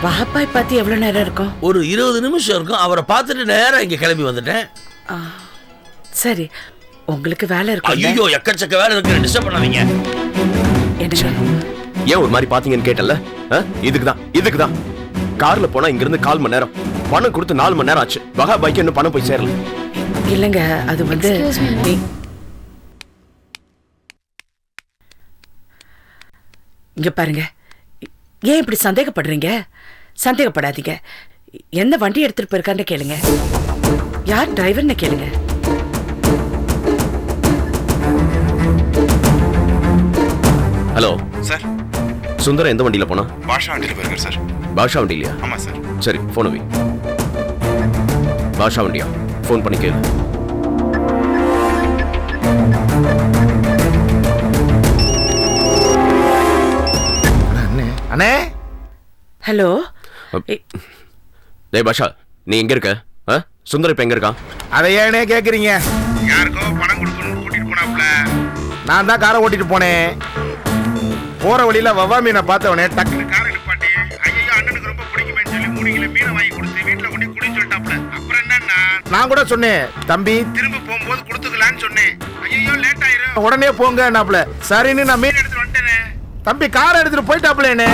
வாபாய் பார்த்து எவ்வளவு நேரம் இருக்கும்? ஒரு 20 நிமிஷம் இருக்கும். அவரை பார்த்துட்டு நேரம் இங்க கிளம்பி வந்துட்டேன். சரி, உங்களுக்கு வேலை இருக்கு. ஐயோ, எக்கச்சக்க வேலை இருக்கு, டிஸ்டர்ப் பண்ணாதீங்க. ஏன் ஒரு மாதிரி பாத்தீங்கன்னு கேட்டல? இதுக்குதான் கார்ல போனா இங்க இருந்து 1/4 மணி நேரம், பணம் கொடுத்து 4 மணி நேரம் ஆச்சு. வகா பைக் இன்னும் பணம் போய் சேரல. இல்லங்க, அது வந்து இங்க பாருங்க, ஏன் இப்படி சந்தேகப்படுறீங்க? சந்தேகப்படாதீங்க. எந்த வண்டி எடுத்துட்டு போயிருக்கான்னு கேளுங்க. யார் டிரைவர்னு கேளுங்க. ஹலோ சார், சுந்தரம் எந்த வண்டியில போனா? பாஷா வண்டியில் போயிருக்காரு சார். பாஷா வண்டியிலையா? ஆமா சார். சரி, போன் வை. பாஷா வண்டியா? போன் பண்ணி கேளு. அண்ணே. ஹலோ. டேய் பாஷா, நீ எங்க இருக்க? சுந்தரம் இப்ப எங்க இருக்கான்? அதை ஏனே கேக்குறீங்க? யாருக்கோ பணம் கொடுக்கணும்னு கூட்டிட்டு போனாப்ல. நான் தான் காரை ஓட்டிட்டு போனேன். போற வழியில வவ்வா மீனை பார்த்தவனே டக்குனு காரை நிப்பாட்டி, ஐயோ அண்ணனுக்கு ரொம்ப பிடிக்குமேன்னு சொல்லி 3 கிலோ மீனை வாங்கி கொடுத்து வீட்டுல கொண்டு குடி சொல்லிட்டாப்ல. அப்புறம் என்னன்னா நான் கூட சொன்னேன், தம்பி திரும்ப போகும்போது கொடுத்துக்கலான்னு சொன்னேன். ஐயோ லேட் ஆயிரும், உடனே போங்கன்னாப்ல. சரின்னு நான் மீன் எடுத்துட்டு வந்துட்டேனே. தம்பி காரை எடுத்துட்டு போயிட்டாப்லேனே.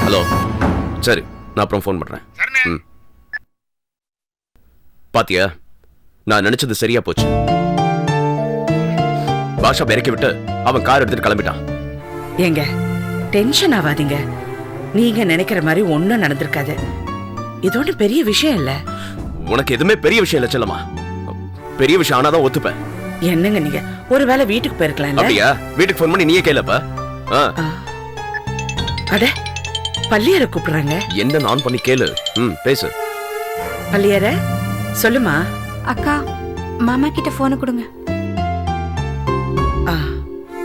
ஹலோ, சரி, நான் அப்புறம் ஃபோன் பண்றேன். பாத்தியா, நான் நினைச்சது சரியா போச்சு. பாஷா இறக்கி விட்டு அவன் கார் எடுத்துட்டு கிளம்பிட்டான். ஏங்க, டென்ஷன் ஆகாதீங்க. நீங்க நினைக்கிற மாதிரி ஒண்ணும் நடந்திருக்காது. இது ஒன்றும் பெரிய விஷயம் இல்ல. உனக்கு எதுவுமே பெரிய விஷயம் இல்ல செல்லமா. பெரிய விஷயம் ஆனாதான் ஒத்துப்பேன். என்னங்க நீங்க ஒருவேளை வீட்டுக்கு போயிருக்கலாம். அப்படியா? வீட்டுக்கு ஃபோன் பண்ணி நீயே கேளப்பா. அட, பள்ளியரை கூப்பிடுறாங்க. என்ன நான் பண்ணி கேளு. பேசு. பள்ளியரை சொல்லுமா. அக்கா, மாமா கிட்ட போனை கொடுங்க.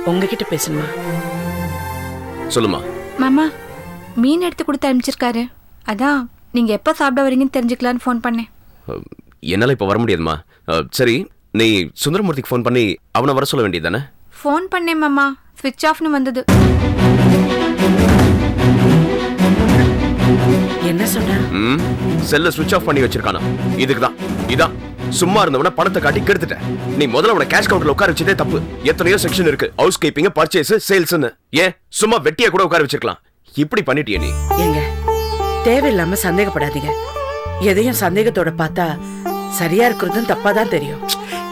உங்ககிட்ட பேசணுமா? சொல்லுமா. மாமா மீன் எடுத்து கொடுத்து அனுப்பிச்சிருக்காரு. அதான் நீங்க எப்ப சாப்பிட வரீங்கன்னு தெரிஞ்சுக்கலான்னு ஃபோன் பண்ணேன். என்னால இப்ப வர முடியாதுமா. சரி, நீ சுந்தரமூர்த்திக்கு ஃபோன் பண்ணி அவனை வர சொல்ல வேண்டியது தானே? ஃபோன் பண்ணேன் மாமா, ஸ்விட்ச் ஆஃப்னு வந்தது. என்ன சொன்ன? செல்ல ஸ்விட்ச் ஆஃப் பண்ணி வச்சிருக்கானா. இதுக்குதான் இதான் சும்மா இருந்தவன பணத்தை காட்டி கெடுத்துட்டேன். நீ முதல்ல அவனை கேஷ் கவுண்டர்ல உட்கார வச்சதே தப்பு. எத்தனையோ செக்ஷன் இருக்கு, ஹவுஸ் கீப்பிங், பர்ச்சேஸ், சேல்ஸ்னு. ஏன் சும்மா வெட்டியா கூட உட்கார வச்சிருக்கலாம். இப்படி பண்ணிட்டியே நீ. ஏங்க, தேவையில்லாம சந்தேகப்படாதீங்க. எதையும் சந்தேகத்தோட பார்த்தா சரியா இருக்கிறதும் தப்பா தான் தெரியும்.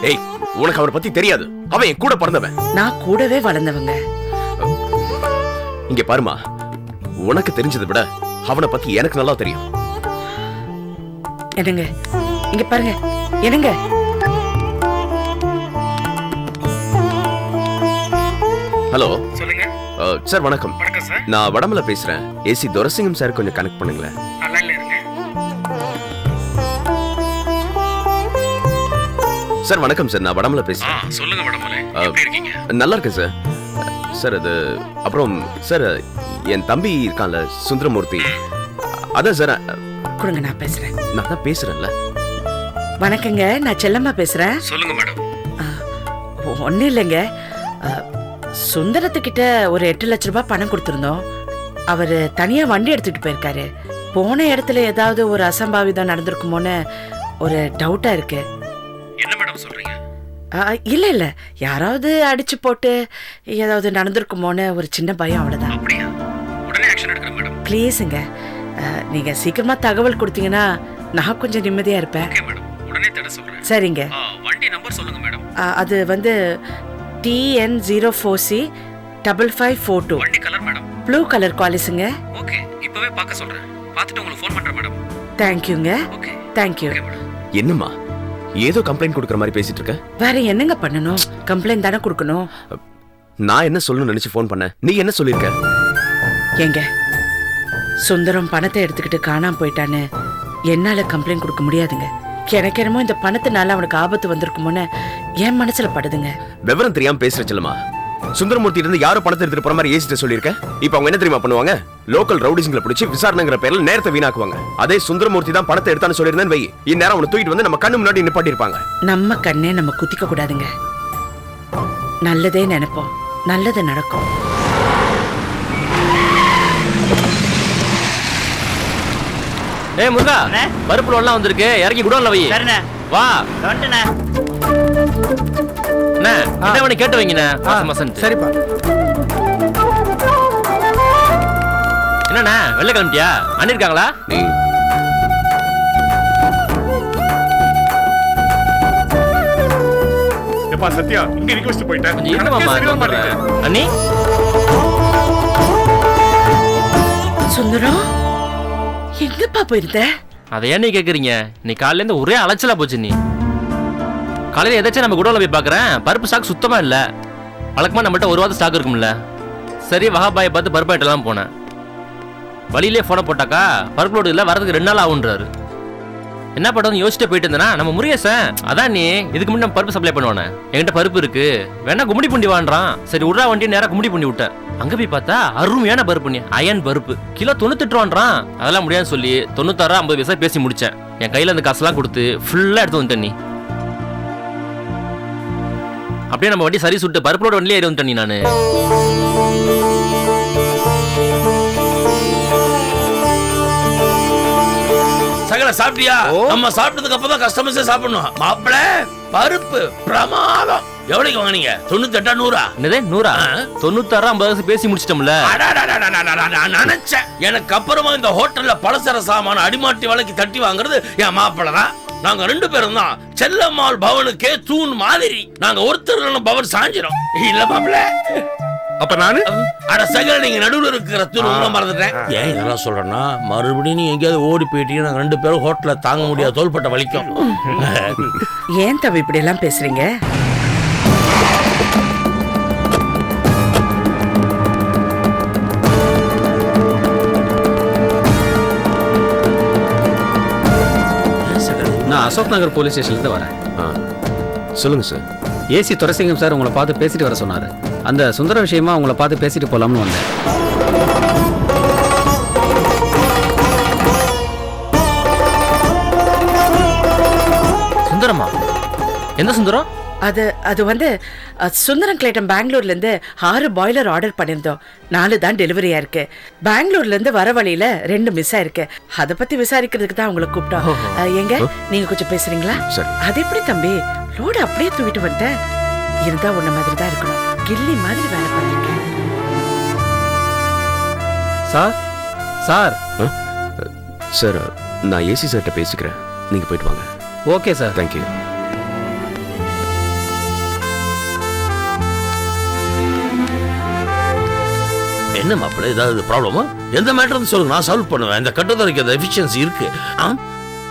ஏய், உனக்கு அவரை பத்தி தெரியாது. அவன் என் கூட பிறந்தவன். நான் கூடவே வளர்ந்தவங்க. இங்க பாருமா, உனக்கு தெரிஞ்சதை விட அவனை பத்தி எனக்கு நல்லா தெரியும். என்னங்க, இங்க பாருங்க. என்னங்க, ஹலோ. சொல்லுங்க சார் வணக்கம். வணக்கம் சார். நான் வடமலை பேசுறேன். ஏசி துரசிங்கம் சார் கொஞ்சம் கனெக்ட் பண்ணுங்களேன். லைன்ல இருங்க. சார் வணக்கம் சார், நான் வடமலை பேசுறேன். சொல்லுங்க வடமலை, எப்படி இருக்கீங்க? நல்லா இருக்கேன் சார். சார் அது அப்புறம் சார், என் தம்பி இருக்கான்ல சுந்தரமூர்த்தி, அதான் சார். கொடுங்க, நான் பேசுறேன். நான் தான் பேசுறேன்ல. வணக்கங்க, நான் செல்லம்மா பேசுறேன். சொல்லுங்க மேடம். ஒன்றும் இல்லைங்க, சுந்தரத்துக்கிட்ட ஒரு 8 லட்ச ரூபாய் பணம் கொடுத்துருந்தோம். அவர் தனியா வண்டி எடுத்துட்டு போயிருக்காரு. போன இடத்துல ஏதாவது ஒரு அசம்பாவிதம் நடந்திருக்குமோன்னு ஒரு டவுட்டா இருக்கு. என்ன மேடம் சொல்றீங்க? இல்ல இல்ல, யாராவது அடிச்சு போட்டு ஏதாவது நடந்திருக்குமோன்னு ஒரு சின்ன பயம், அவ்வளவுதான். அப்படியா? உடனே ஆக்ஷன் எடுக்கணும் மேடம். ப்ளீஸுங்க, நீங்க சீக்கிரமா தகவல் கொடுத்தீங்கன்னா நான் கொஞ்சம் நிம்மதியா இருப்பேன். ஓகே மேடம், உடனே தேட சொல்றேன். சரிங்க. வண்டி நம்பர் சொல்லுங்க மேடம். அது வந்து TN04C 5542. வண்டி கலர் மேடம்? ப்ளூ கலர் காலிஸுங்க. ஓகே, இப்பவே பார்க்க சொல்றேன். பார்த்துட்டு உங்களுக்கு ஃபோன் பண்றேன் மேடம். தேங்க்யூங்க. Okay, thank you. என்னம்மா ஏதோ கம்ப்ளைண்ட் கொடுக்குற மாதிரி பேசிட்டு இருக்க? வேற என்னங்க பண்ணணும்? கம்ப்ளைண்ட் தானே கொடுக்கணும். நான் என்ன சொல்லணும்னு நினைச்சு ஃபோன் பண்ண, நீ என்ன சொல்லிருக்க? ஏங்க, சுந்தரம் பணத்தை எடுத்துக்கிட்டு காணாம போயிட்டான்னு என்னால கம்ப்ளைண்ட் கொடுக்க முடியாதுங்க. எனக்கு என்னமோ இந்த பணத்தினால அவனுக்கு ஆபத்து வந்திருக்குமோன்னு என் மனசுல படுதுங்க. விவரம் தெரியாம பேசுற செல்லமா. சுந்தரமூர்த்தி இருந்து யாரோ பணத்தை எடுத்துட்டு போற மாதிரி ஏசிட்ட சொல்லிருக்க. இப்ப அவங்க என்ன தெரியுமா பண்ணுவாங்க? லோக்கல் ரவுடிஸ்ங்களை பிடிச்சி விசாரணைங்கிற பேர்ல நேரத்தை வீணாக்குவாங்க. அதே சுந்தரமூர்த்தி தான் பணத்தை எடுத்தான்னு சொல்லியிருந்தேன் வை, இந்நேரம் அவனை தூக்கிட்டு வந்து நம்ம கண்ணு முன்னாடி நிப்பாட்டி இருப்பாங்க. நம்ம கண்ணே நம்ம குத்திக்க கூடாதுங்க. நல்லதே நினைப்போம், நல்லது நடக்கும். ஏய் முருகா, பருப்பு எல்லாம் வந்திருக்கு, இறக்கி குடோன்ல வை. வா. வந்துட்டேனே. அண்ணா, என்னவனே கேட்டு வைங்கண்ணே. மாசம் சரிப்பா. என்னண்ணா, வெள்ளை கிளம்பிட்டியா? அண்ணி இருக்காங்களா? எப்பா சத்யா, இங்க ரிக்வெஸ்ட் போயிட்டேன். கொஞ்சம் இருங்க மாமா. அண்ணி சுந்தரம், எங்கப்பா போயிருந்த? அதை ஏன் நீ கேக்குறீங்க? நீ காலையில இருந்து ஒரே அலைச்சலா போச்சு. நீ காலையில எதாச்சும் நம்ம குடோன்ல போய் பாக்குறேன், பருப்பு ஸ்டாக் சுத்தமா இல்ல. வழக்கமா நம்மகிட்ட ஒரு வாரம் ஸ்டாக் இருக்கும்ல. சரி, வகாபாயை பார்த்து பருப்பு ஐட்டெல்லாம் போனேன். வழியிலே போன போட்டாக்கா பருப்பு லோடு இல்லை, வரதுக்கு 2 நாள் ஆகுன்றாரு. என்ன பண்ணுறதுன்னு யோசிச்சுட்டு போயிட்டு இருந்தேன்னா, நம்ம முருகேசன் அதான் நீ இதுக்கு முன்னாடி நம்ம பருப்பு சப்ளை பண்ணுவானே, என்கிட்ட பருப்பு இருக்கு வேணா கும்மிடி பூண்டி வாங்குறான். சரி விட்றா வண்டி, நேராக கும்மிடி பூண்டி விட்டேன். அங்கே போய் பார்த்தா அருமையான பருப்பு, நீ அயன் பருப்பு கிலோ 98 ரூபான்றான். அதெல்லாம் முடியாதுன்னு சொல்லி 96 50 பைசா பேசி முடிச்சேன். என் கையில் அந்த காசுலாம் கொடுத்து ஃபுல்லாக எடுத்து வந்துட்டேன். நீ அப்படியே நம்ம வண்டி சரி சுட்டு பருப்போட வண்டிலே ஏறி வந்துட்டேன். நீ நான் சகல சாப்பிட்டியா? நம்ம சாப்பிட்டதுக்கு அப்பதான் கஸ்டமர்ஸே சாப்பிடணும். மாப்பிள பருப்பு பிரமாதம். எவ்வளவுக்கு வாங்குனீங்க? 98 100? என்னது 100? 96 50 பேசி முடிச்சிட்டோம்ல. நினைச்சேன். எனக்கு அப்புறமா இந்த ஹோட்டல்ல பலசர சாமான அடிமாட்டி விலைக்கு தட்டி வாங்குறது என் மாப்பிள தான். நாங்க 2 பேரும் தான் செல்லம்மாள் பவனுக்கே தூண் மாதிரி. நாங்க ஒருத்தர் பவன் சாஞ்சிரும் இல்ல மாப்பிள. அப்ப நானு அட சகல நீங்க நடுவுல இருக்கிற தூண் மறந்துட்டேன். ஏன் இதெல்லாம் சொல்றேன்னா, மறுபடியும் நீ எங்கேயாவது ஓடி போயிட்டீங்க, நாங்க 2 பேரும் ஹோட்டல்ல தாங்க முடியாது, தோள்பட்ட வலிக்கும். ஏன் தவி இப்படி எல்லாம் பேசுறீங்க? நான் அசோக் நகர் போலீஸ் ஸ்டேஷன்லேருந்து வரேன். சொல்லுங்க சார். ஏசி துரைசிங்கம் சார் உங்களை பார்த்து பேசிட்டு வர சொன்னார். அந்த சுந்தர விஷயமா உங்களை பார்த்து பேசிட்டு போலாம்னு வந்தேன். சுந்தரமா? எந்த சுந்தரம்? அது வந்து சுந்தரம் கிளேட்டன் பெங்களூர்ல இருந்து 6 பாய்லர் ஆர்டர் பண்ணியிருந்தோம். 4 தான் டெலிவரியா இருக்கு. பெங்களூர்ல இருந்து வர வழியில 2 மிஸ் ஆயிருக்கு. அதை பத்தி விசாரிக்கிறதுக்கு தான் உங்களை கூப்பிட்டோம். எங்க நீங்க கொஞ்சம் பேசுறீங்களா? அது எப்படி தம்பி, லோடு அப்படியே தூக்கிட்டு வந்துட்டேன். இருந்தா உன்ன மாதிரி தான் இருக்கணும், கில்லி மாதிரி வேலை பண்ணிருக்கேன். சார் சார் சார், நான் ஏசி சார்கிட்ட பேசிக்கிறேன், நீங்க போயிட்டு வாங்க. Okay sir. தேங்க்யூ. என்ன மாப்பிள்ள, ஏதாவது ப்ராப்ளமா? எந்த மேட்டர் சொல்லுங்க, நான் சால்வ் பண்ணுவேன். இந்த கட்டுத்தரைக்கு அந்த எஃபிஷியன்சி இருக்கு.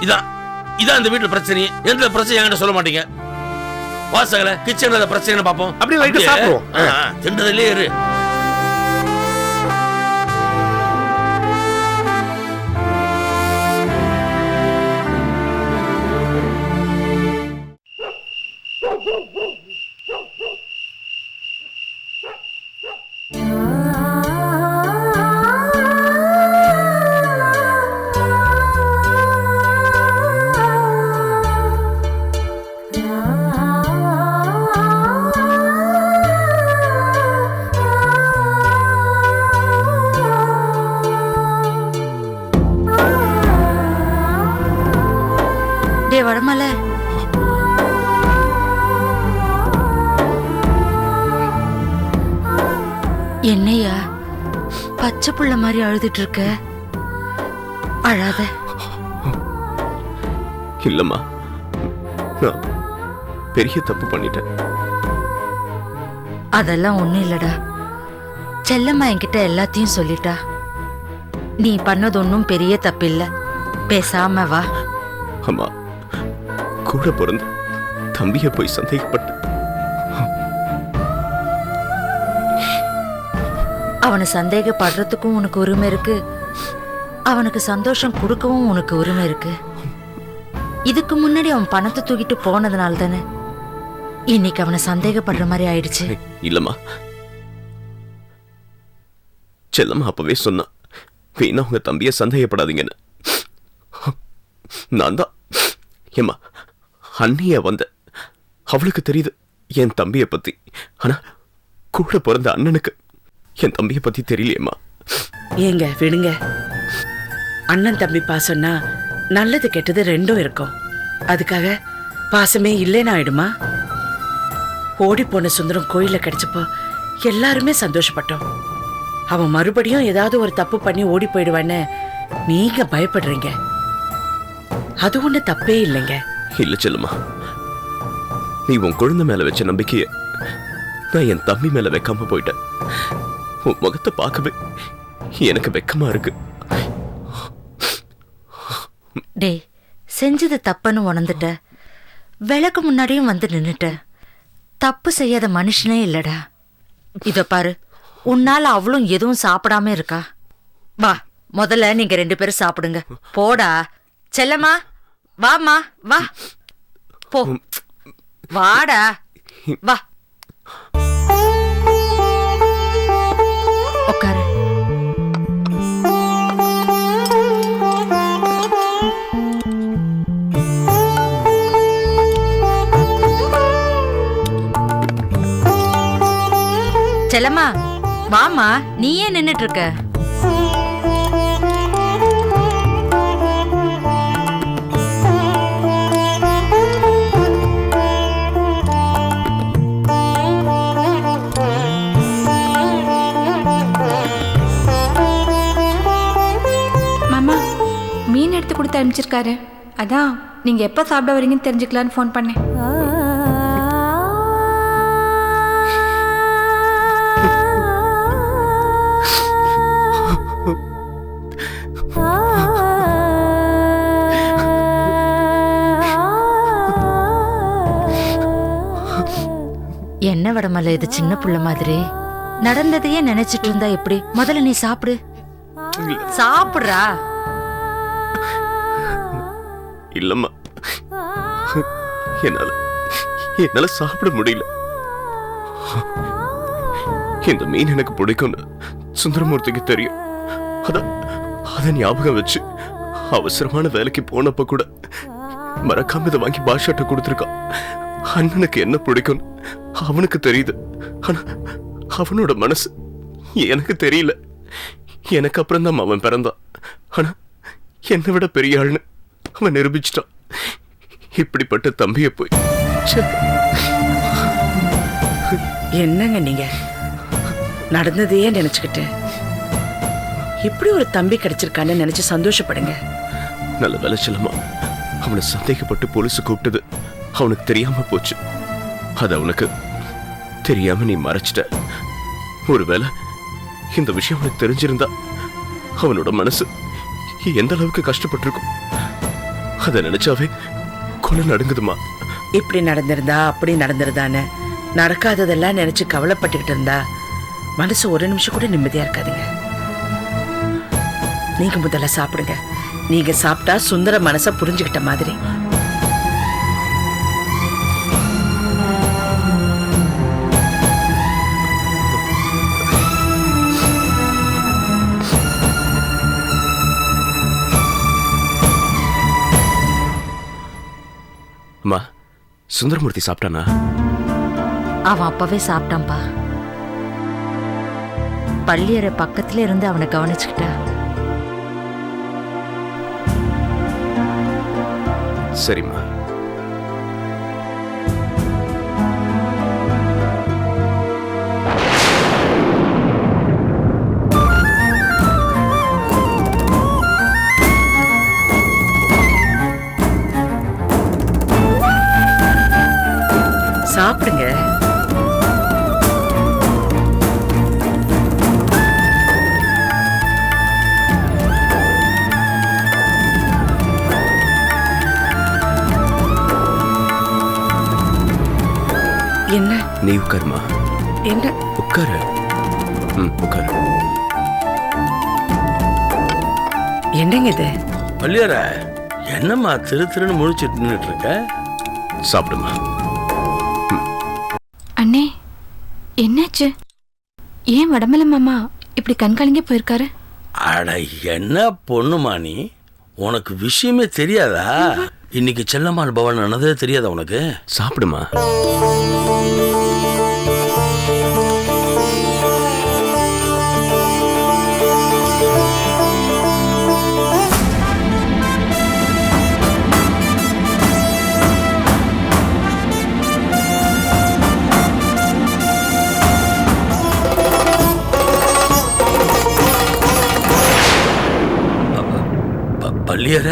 இதான் இந்த வீட்டுல பிரச்சனை. எந்த பிரச்சனை என்கிட்ட சொல்ல மாட்டீங்க. வாசகல கிச்சன்ல பிரச்சனை பாப்போம். அப்படி லைட்டா சாப்பிடுவோம். திண்டதிலே இரு. வடமல என்னையா பச்சை புள்ள மாதிரி அழுதுட்டு இருக்க? அழாத. இல்லம்மா, நான் பெரிய தப்பு பண்ணிட்டேன். அதெல்லாம் ஒண்ணும் இல்லடா. செல்லம்மா என்கிட்ட எல்லாத்தையும் சொல்லிட்டா. நீ பண்ணது ஒன்னும் பெரிய தப்பு இல்ல. பேசாம வா. அம்மா, கூட பிறந்த தம்பிய போய் சந்தேகப்பட்டு அவனை சந்தேகப்படுறதுக்கும் உனக்கு உரிமை இருக்கு, அவனுக்கு சந்தோஷம் கொடுக்கவும் உனக்கு உரிமை இருக்கு. இதுக்கு முன்னாடி அவன் பணத்தை தூக்கிட்டு போனதுனால தானே இன்னைக்கு அவனை சந்தேகப்படுற மாதிரி ஆயிடுச்சு. இல்லம்மா, செல்லம்மா அப்பவே சொன்னா, வீணா உங்க தம்பிய சந்தேகப்படாதீங்கன்னு. நான் தான் ஏம்மா அண்ணிய வந்த, அவளுக்கு தெரியுது என் தம்பிய பத்தி. ஆனா கூட பிறந்த அண்ணனுக்கு என் தம்பிய பத்தி தெரியலையேம்மா. ஏங்க விடுங்க. அண்ணன் தம்பி பாசம்னா நல்லது கெட்டது ரெண்டும் இருக்கும். அதுக்காக பாசமே இல்லைன்னு ஆயிடுமா? ஓடி போன சுந்தரம் கோயில கிடைச்சப்போ எல்லாருமே சந்தோஷப்பட்டோம். அவன் மறுபடியும் ஏதாவது ஒரு தப்பு பண்ணி ஓடி போயிடுவான்னு நீங்க பயப்படுறீங்க. அது ஒண்ணு தப்பே இல்லைங்க. இல்ல செல்லுமா, நீ உன் குழந்தை மேல வச்ச நம்பிக்கைய நான் என் தம்பி மேல வைக்காம போயிட்டேன். உன் முகத்தை பார்க்கவே எனக்கு வெக்கமா இருக்கு. டேய், செஞ்சது தப்புன்னு உணர்ந்துட்ட. விளக்கு முன்னாடியும் வந்து நின்னுட்ட. தப்பு செய்யாத மனுஷனே இல்லடா. இத பாரு, உன்னால அவளும் எதுவும் சாப்பிடாம இருக்கா. வா, முதல்ல நீங்க 2 பேரும் சாப்பிடுங்க. போடா செல்லம்மா, வாமா வா. போ, வாடா வா. உட்காரு. செல்லம்மா, வாமா, நீ ஏன் நின்னுட்டு இருக்க? மீன் எடுத்து கொடுத்து அனுப்பிச்சிருக்காரு. அதான் நீங்கள் எப்போ சாப்பிட வரீங்கன்னு தெரிஞ்சுக்கலான்னு ஃபோன் பண்ணேன். என்ன வடமல்ல, இது சின்ன புள்ள மாதிரி நடந்ததையே நினைச்சிட்டு இருந்தா எப்படி? முதல்ல நீ சாப்பிடு. சாப்பிடுறா. இல்லம்மா, என்னால சாப்பிட முடியல. இந்த மீன் எனக்கு பிடிக்கும்னு சுந்தரமூர்த்திக்கு தெரியும். அத ஞாபகம் வச்சு அவசரமான வேலைக்கு போனப்ப கூட மறக்காம இதை வாங்கி பாஷாட்ட கொடுத்துருக்கான். அண்ணனுக்கு என்ன பிடிக்கும் அவனுக்கு தெரியுது. ஆனா அவனோட மனசு எனக்கு தெரியல. எனக்கு அப்புறம் தான் அவன் பிறந்தான். ஆனா என்னை விட பெரிய ஆள்னு அவன் நிரூபிச்சிட்டான். இப்படிப்பட்ட தம்பியை போய் என்னங்க நீங்க நடந்ததையே நினைச்சுக்கிட்டு இப்படி ஒரு தம்பி கிடைச்சிருக்கான்னு நினைச்சு சந்தோஷப்படுங்க. நல்ல வேலை செல்லமா அவனை சந்தேகப்பட்டு போலீஸ் கூப்பிட்டது அவனுக்கு தெரியாம போச்சு. அது அவனுக்கு தெரியாம நீ மறைச்சிட்ட. ஒருவேளை இந்த விஷயம் அவனுக்கு தெரிஞ்சிருந்தா அவனோட மனசு எந்த அளவுக்கு கஷ்டப்பட்டிருக்கும். அதை நினைச்சாவே கொலை நடுங்குதுமா. இப்படி நடந்திருந்தா அப்படி நடந்திருந்தான்னு நடக்காததெல்லாம் நினைச்சு கவலைப்பட்டுக்கிட்டு இருந்தா மனசு ஒரு நிமிஷம் கூட நிம்மதியா இருக்காதுங்க. நீங்க முதல்ல சாப்பிடுங்க. நீங்க சாப்பிட்டா சுந்தர மனச புரிஞ்சுக்கிட்ட மாதிரி. அம்மா, சுந்தரமூர்த்தி சாப்பிட்டானா? அவன் அப்பவே சாப்பிட்டான்பா. பள்ளியறை பக்கத்துல இருந்து அவனை கவனிச்சுக்கிட்ட. சரிம்மா. சாப்பிடுங்க. என்ன? நீ உட்காருமா. என்ன? உட்காரு. உட்காரு. என்னங்க இது? பள்ளியார என்னம்மா திரு திருன்னு முழிச்சிட்டு நின்றுட்டு இருக்க? சாப்பிடுமா. அண்ணே, என்னாச்சு? ஏன் வடமலை மாமா இப்படி கண்காலிங்க போயிருக்காரு? அட என்ன பொண்ணுமா நீ? உனக்கு விஷயமே தெரியாதா? இன்னைக்கு செல்லம்மாள் பவன் நடந்ததே தெரியாதா உனக்கு? சாப்பிடுமா. பள்ளியற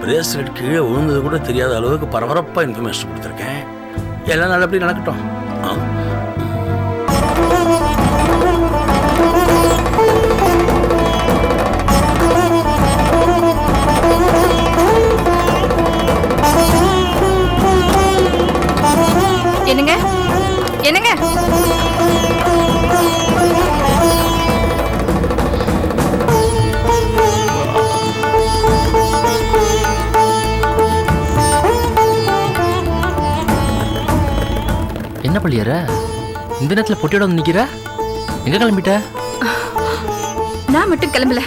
பிரேஸ்லெட் கீழே விழுந்தது கூட தெரியாத அளவுக்கு பரபரப்பா இன்ஃபர்மேஷன் கொடுத்துருக்கேன். எல்லாம் நல்லபடி நடக்கட்டும். என்னங்க என்னங்க என்ன பள்ளியார இந்த நேரத்துல பொட்டியோட வந்து நிக்கிற? எங்க கிளம்பிட்ட? நான் மட்டும் கிளம்பல,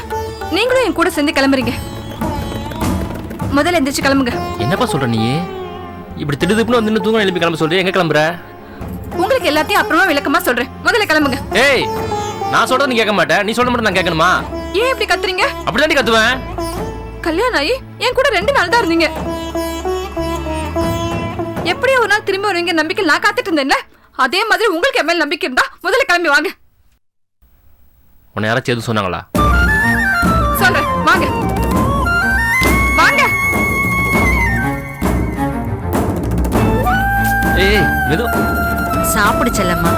நீங்களும் என் கூட சேர்ந்து கிளம்புறீங்க. முதல்ல எந்திரிச்சு கிளம்புங்க. என்னப்பா சொல்ற நீ? இப்படி திடுதுப்புன்னு வந்து தூங்க எழுப்பி கிளம்ப சொல்ற. எங்க கிளம்புற? உங்களுக்கு எல்லாத்தையும் அப்புறமா விளக்கமா சொல்றேன், முதல்ல கிளம்புங்க. ஏய், நான் சொல்றது நீ கேட்க மாட்டேன், நீ சொல்ல மட்டும் நான் கேட்கணுமா? ஏன் இப்படி கத்துறீங்க? அப்படிதான் கத்துவேன். கல்யாணம் ஆகி என் கூட 2 நாள் தான் இருந்தீங்க. எப்படியோ ஒரு நாள் திரும்ப வருவீங்க நம்பிக்கை நான் காத்துட்டு இருந்தேன்ல, அதே மாதிரி உங்களுக்கு என் மேல நம்பிக்கை இருந்தா முதல்ல கிளம்பி வாங்க. உன்னை யாராச்சும் எதுவும் சொன்னாங்களா? சொல்றேன், வாங்க வாங்க. ஏய் மெது சாப்பிடு செல்லம்மா.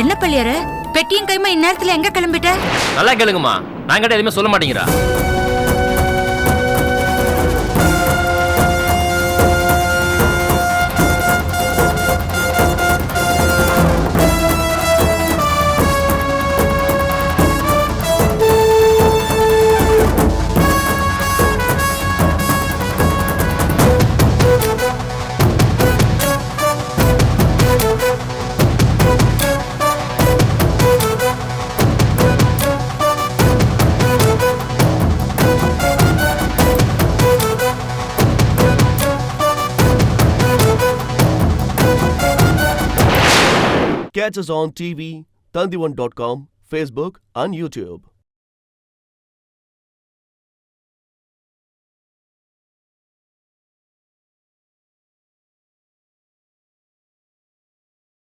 என்ன பள்ளியார பெட்டியும் கைமா இந்நேரத்துல எங்க கிளம்பிட்ட? நல்லா கேளுங்கம்மா, நான் கிட்ட எதுவுமே சொல்ல மாட்டேங்கிறா. Catch us on TV, Tandivan.com, Facebook and YouTube.